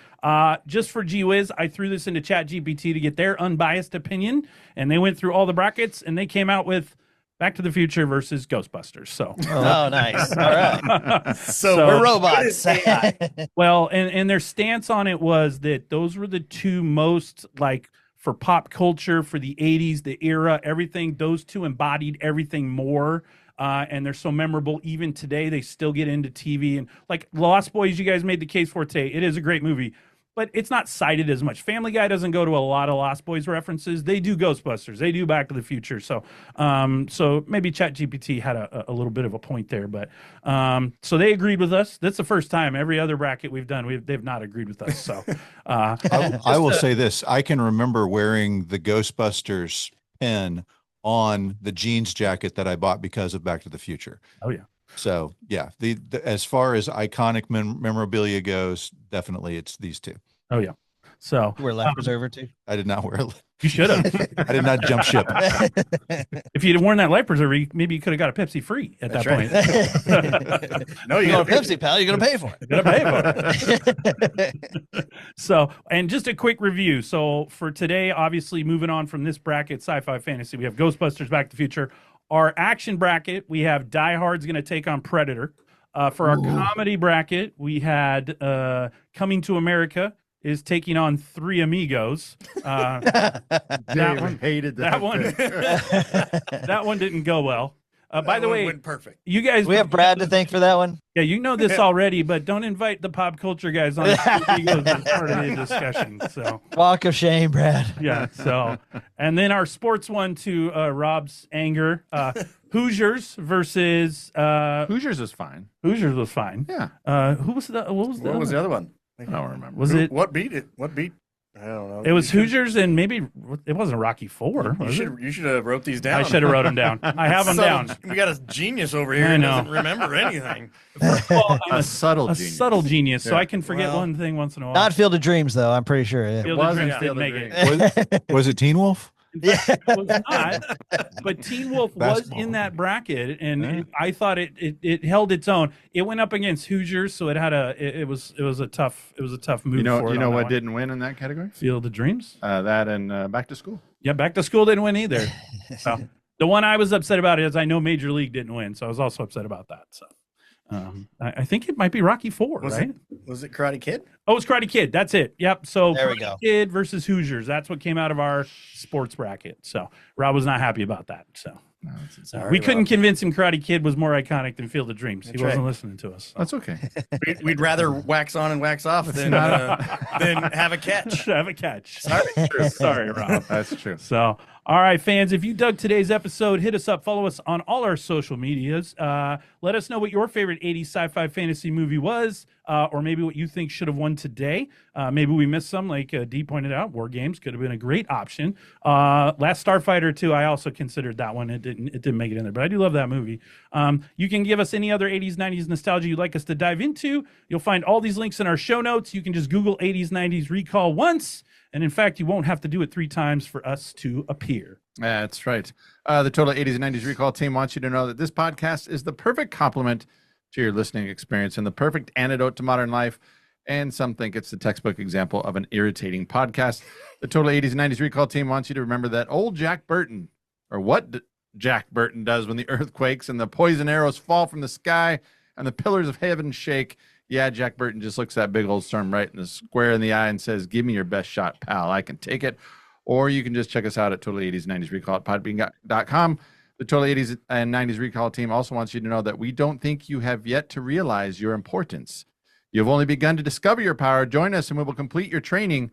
Just for G-Wiz, I threw this into ChatGPT to get their unbiased opinion, and they went through all the brackets, and they came out with Back to the Future versus Ghostbusters. So, Oh, nice. All right. So We're robots. well, and their stance on it was that those were the two most for pop culture, for the 80s, the era, everything. Those two embodied everything more. And they're so memorable even today. They still get into TV and Lost Boys. You guys made the case for today. It is a great movie, but it's not cited as much. Family Guy doesn't go to a lot of Lost Boys references. They do Ghostbusters. They do Back to the Future. So so maybe ChatGPT had a little bit of a point there. But so they agreed with us. That's the first time. Every other bracket we've done, they've not agreed with us. So I will say this. I can remember wearing the Ghostbusters pin on the jeans jacket that I bought because of Back to the Future. Oh, yeah. So yeah, the as far as iconic memorabilia goes, definitely it's these two. Oh, yeah. So You wear life preserver too. I did not wear. you should have. I did not jump ship. If you'd have worn that life preserver, maybe you could have got a Pepsi free at that point. No, You you got got a Pepsi, pal. You're gonna pay for You gotta pay for it. So, and just a quick review. So for today, obviously moving on from this bracket, sci-fi fantasy, we have Ghostbusters, Back to the Future. Our action bracket, we have Die Hard's going to take on Predator. For our comedy bracket, we had Coming to America is taking on Three Amigos. That one hated that one. That one didn't go well. By the way, went perfect. you guys, We have Brad to thank for that one. yeah, you know this already, but don't invite the pop culture guys on Three Amigos as part of the discussion. So. Walk of shame, Brad. Yeah. So, and then our sports one to Rob's anger, Hoosiers versus Hoosiers is fine. Hoosiers was fine. Yeah. Who was the what was the What was other? the other one? I don't remember. Was it? What beat it? What beat? I don't know. It was Hoosiers and maybe it wasn't Rocky Four. Was it? You should have wrote these down. I should have wrote them down. I have them down. We got a genius over here I who know. doesn't remember anything. Well, I'm A subtle a genius. subtle genius, so Yeah. I can forget Well, one thing once in a while. Not Field of Dreams, though. I'm pretty sure. Yeah. Field of wasn't Dreams Field didn't of make it. Was it Teen Wolf? It was not, but Teen Wolf was Basketball. in that bracket, and Yeah. I thought it held its own. It went up against Hoosiers, so it had it was a tough move. You know, for it you know on that what one. didn't win in that category? Field of Dreams? That and Back to School. Yeah, Back to School didn't win either. So the one I was upset about is I know Major League didn't win, so I was also upset about that. So I think it might be Rocky Four, right? Was it Karate Kid? Oh, it's Karate Kid. That's it. Yep. So There we Karate go. Kid versus Hoosiers. That's what came out of our sports bracket. So Rob was not happy about that. So Sorry, we couldn't Rob. convince him Karate Kid was more iconic than Field of Dreams. He That's wasn't right. listening to us. That's okay. We'd rather wax on and wax off than have a catch. Have a catch. Sorry, Rob. That's true. So, all right, fans, if you dug today's episode, hit us up, follow us on all our social medias. Let us know what your favorite 80s sci-fi fantasy movie was, or maybe what you think should have won today. Maybe we missed some, like Dee pointed out. War Games could have been a great option. Last Starfighter 2, I also considered that one. It didn't make it in there, but I do love that movie. You can give us any other 80s, 90s nostalgia you'd like us to dive into. You'll find all these links in our show notes. You can just Google 80s, 90s recall once. And in fact, you won't have to do it 3 times for us to appear. That's right. The Total 80s and 90s Recall team wants you to know that this podcast is the perfect complement to your listening experience and the perfect antidote to modern life. And some think it's the textbook example of an irritating podcast. The Total 80s and 90s Recall team wants you to remember that old Jack Burton, or what Jack Burton does when the earth quakes and the poison arrows fall from the sky and the pillars of heaven shake. Yeah, Jack Burton just looks that big old storm right in the square in the eye and says, "Give me your best shot, pal. I can take it." Or you can just check us out at Total 80s and 90s Recall at podbean.com. The Total 80s and 90s Recall team also wants you to know that we don't think you have yet to realize your importance. You've only begun to discover your power. Join us and we will complete your training.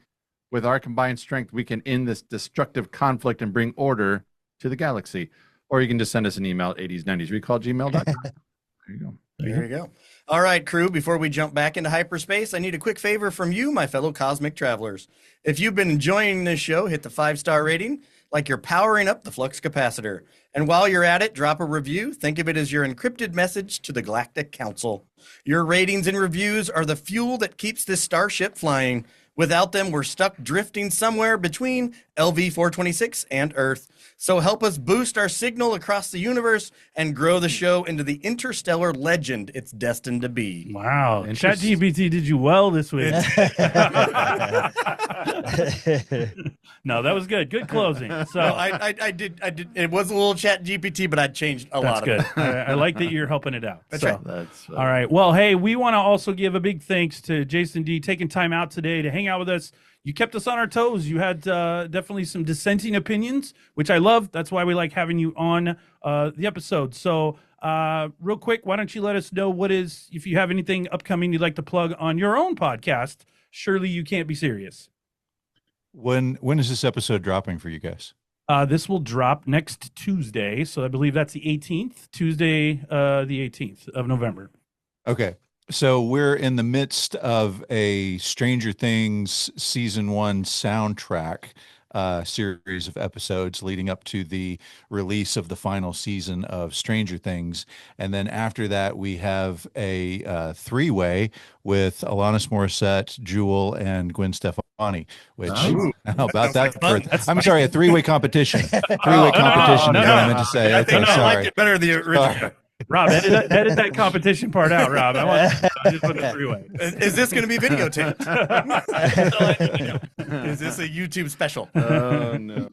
With our combined strength, we can end this destructive conflict and bring order to the galaxy. Or you can just send us an email at 80s90srecall@gmail.com. There you go. There you go. All right, crew, before we jump back into hyperspace, I need a quick favor from you, my fellow cosmic travelers. If you've been enjoying this show, hit the 5-star rating like you're powering up the flux capacitor. And while you're at it, drop a review. Think of it as your encrypted message to the Galactic Council. Your ratings and reviews are the fuel that keeps this starship flying. Without them, we're stuck drifting somewhere between LV-426 and Earth. So help us boost our signal across the universe and grow the show into the interstellar legend it's destined to be. Wow. ChatGPT did you well this week. No, that was good. Good closing. So No, I did. It was a little chat GPT, but I changed a that's lot good. of it. I like that you're helping it out. That's So, right. That's all right. Well, hey, we want to also give a big thanks to Jason D taking time out today to hang out with us. You kept us on our toes. You had definitely some dissenting opinions, which I love. That's why we like having you on the episode. So real quick, why don't you let us know if you have anything upcoming you'd like to plug on your own podcast? Surely You Can't Be Serious. When is this episode dropping for you guys? This will drop next Tuesday, so I believe that's the 18th, Tuesday, the 18th of November. Okay. So we're in the midst of a Stranger Things season 1 soundtrack series of episodes leading up to the release of the final season of Stranger Things. And then after that, we have a three-way with Alanis Morissette, Jewel, and Gwen Stefani, which, how about that? I'm sorry, a three-way competition. Three-way competition is what I meant to say. I Okay, think I sorry. like it better the original. Rob, edit that competition part out, Rob. I just put the three-way. Is this going to be videotaped? Is this a YouTube special? Oh no.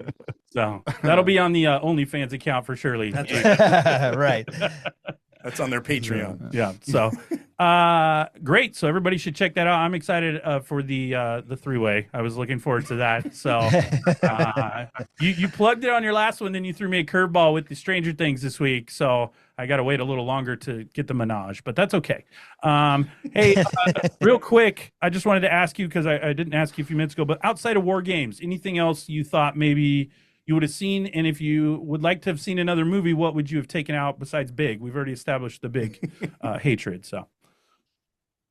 So that'll be on the OnlyFans account for Shirley. Right. That's on their Patreon. Yeah. So, great. So everybody should check that out. I'm excited for the three-way. I was looking forward to that. So, you plugged it on your last one, then you threw me a curveball with the Stranger Things this week. So I got to wait a little longer to get the menage, but that's okay. Hey, real quick, I just wanted to ask you, because I didn't ask you a few minutes ago, but outside of War Games, anything else you thought maybe you would have seen? And if you would like to have seen another movie, what would you have taken out besides Big? We've already established the Big hatred. So,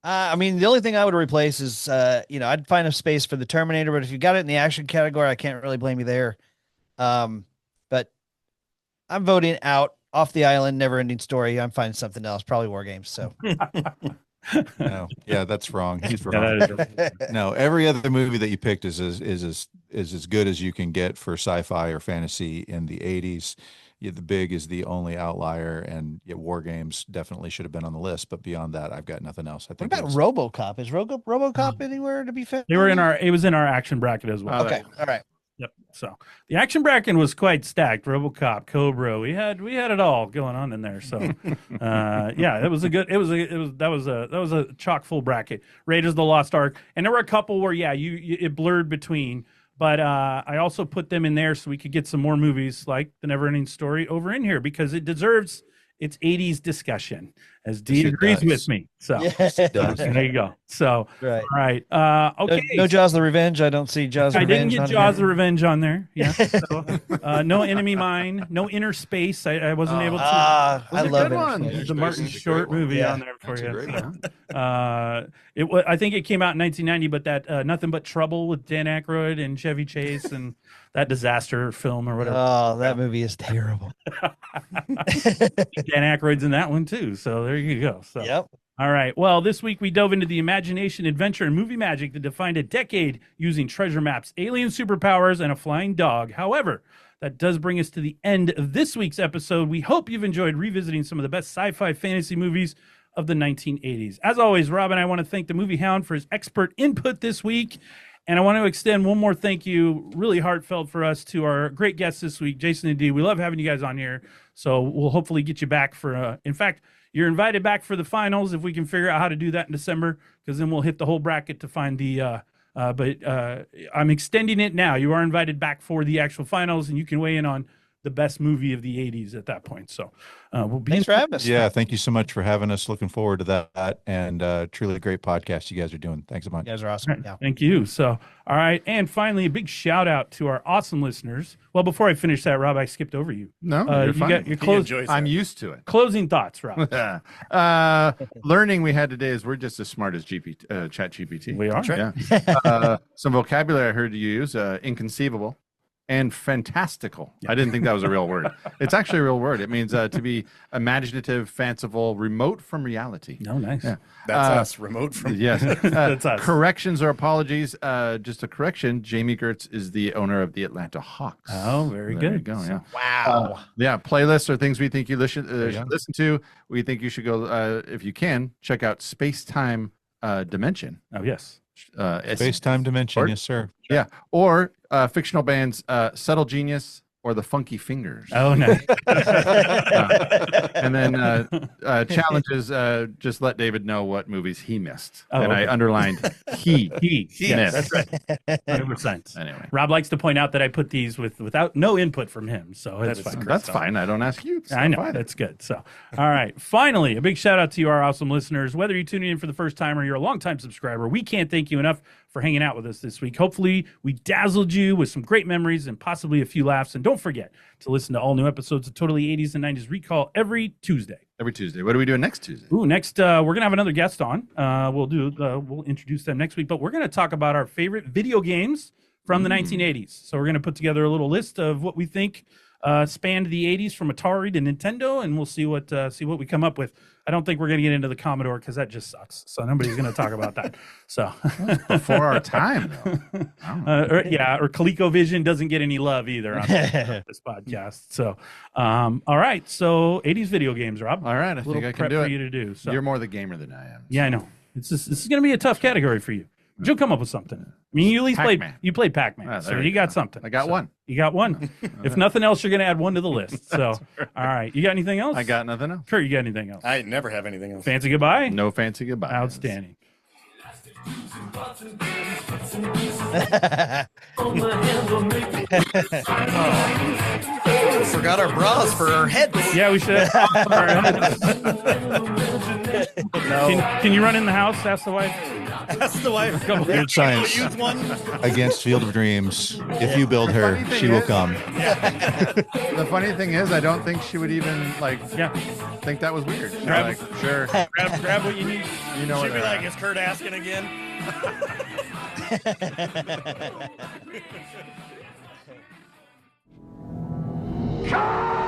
I mean, the only thing I would replace is, I'd find a space for the Terminator, but if you got it in the action category, I can't really blame you there. But I'm voting out Off the Island, Never Ending Story. I'm finding something else, probably War Games. So, No, yeah, that's wrong. He's wrong. No, every other movie that you picked is as good as you can get for sci-fi or fantasy in the 80s. Yeah, the Big is the only outlier, and War Games definitely should have been on the list. But beyond that, I've got nothing else. I what think. about RoboCop? Is RoboCop anywhere to be found? it was in our action bracket as well. Okay, all right. Yep. So the action bracket was quite stacked. RoboCop, Cobra, we had it all going on in there. So, yeah, it was a chock full bracket. Raiders of the Lost Ark, and there were a couple where it blurred between. But I also put them in there so we could get some more movies like The Neverending Story over in here because it deserves its 80s discussion, as Dean agrees with me. So there you go. So, Right. all right. Okay. No Jaws the Revenge. I don't see Jaws the I Revenge. didn't get Jaws the Revenge on there. Yeah. So, no Enemy Mine, no Inner Space. I wasn't able to. I Those are love good it. ones. There's a Space Martin is a Short great one. movie Yeah. on there for That's a you. great So. I think it came out in 1990, but that Nothing But Trouble with Dan Aykroyd and Chevy Chase and that disaster film or whatever. Oh, that movie is terrible. Dan Aykroyd's in that one too. So there you go. So. Yep. All right. Well, this week we dove into the imagination, adventure, and movie magic that defined a decade using treasure maps, alien superpowers, and a flying dog. However, that does bring us to the end of this week's episode. We hope you've enjoyed revisiting some of the best sci-fi fantasy movies of the 1980s. As always, Rob and I want to thank the Movie Hound for his expert input this week. And I want to extend one more thank you, really heartfelt for us, to our great guests this week, Jason and Dee. We love having you guys on here. So we'll hopefully get you back for, in fact, you're invited back for the finals if we can figure out how to do that in December, because then we'll hit the whole bracket to find the, but I'm extending it now. You are invited back for the actual finals, and you can weigh in on the best movie of the 80s at that point. So we'll be. Thanks for having us. Yeah, thank you so much for having us. Looking forward to that, and truly a great podcast you guys are doing. Thanks a bunch. You guys are awesome. Yeah. Thank you. So, all right. And finally, a big shout out to our awesome listeners. Well, before I finish that, Rob, I skipped over you. No, You you're fine. got your I'm used to it. closing thoughts, Rob. Learning we had today is we're just as smart as Chat GPT. We are. Yeah. Some vocabulary I heard you use: inconceivable and fantastical. I didn't think that was a real word. It's actually a real word. It means to be imaginative, fanciful, remote from reality. No, nice. Yeah. That's us, remote from. Yes. That's us. Corrections or apologies. Just a correction. Jamie Gertz is the owner of the Atlanta Hawks. Oh, very There you good. go. So- Yeah. Wow. Yeah, playlists are things we think you should go. listen to. We think you should go, if you can, check out Space Time Dimension. Oh, yes. Space time dimension, Or- yes, sir. Yeah, or fictional bands Subtle Genius, or the Funky Fingers. Oh, nice. And then challenges, just let David know what movies he missed. Oh, and okay. I underlined he Yes, missed. that's right. 100%. Anyway. Rob likes to point out that I put these without no input from him, so it's fine. That's fine. I don't ask you. I know. That's good. So, all right. Finally, a big shout out to you, our awesome listeners. Whether you're tuning in for the first time or you're a longtime subscriber, we can't thank you enough for hanging out with us this week. Hopefully, we dazzled you with some great memories and possibly a few laughs. And don't forget to listen to all new episodes of Totally 80s and 90s Recall every Tuesday. Every Tuesday. What are we doing next Tuesday? Ooh, next we're gonna have another guest on. We'll introduce them next week, but we're gonna talk about our favorite video games from the 1980s. So we're gonna put together a little list of what we think spanned the 80s from Atari to Nintendo, and we'll see what we come up with. I don't think we're gonna get into the Commodore because that just sucks. So nobody's gonna talk about that. So Before our time, though. or ColecoVision doesn't get any love either on this podcast. So all right, so 80s video games, Rob. All right, I A little think I can prep do for it. you to do. So You're more the gamer than I am. yeah, I know. This is going to be a tough category for you. But you'll come up with something. I mean, you at least played Pac-Man, Ah, so there you you got go. something. I got one. You got one. If nothing else, you're going to add one to the list. So, all right. You got anything else? I got nothing else. Kurt, you got anything else? I never have anything else. Fancy goodbye? No fancy goodbye. Outstanding. Forgot our bras for our heads. Yeah, we should. Can you run in the house? Ask the wife. Ask the wife. Weird science Use one. against Field of Dreams. If you build her, funny thing she will is- come. The funny thing is, I don't think she would even Yeah. think that was weird. She'd be Grab- like, sure, Grab what you need. you know She'd what? be like, is Kurt asking again? Come!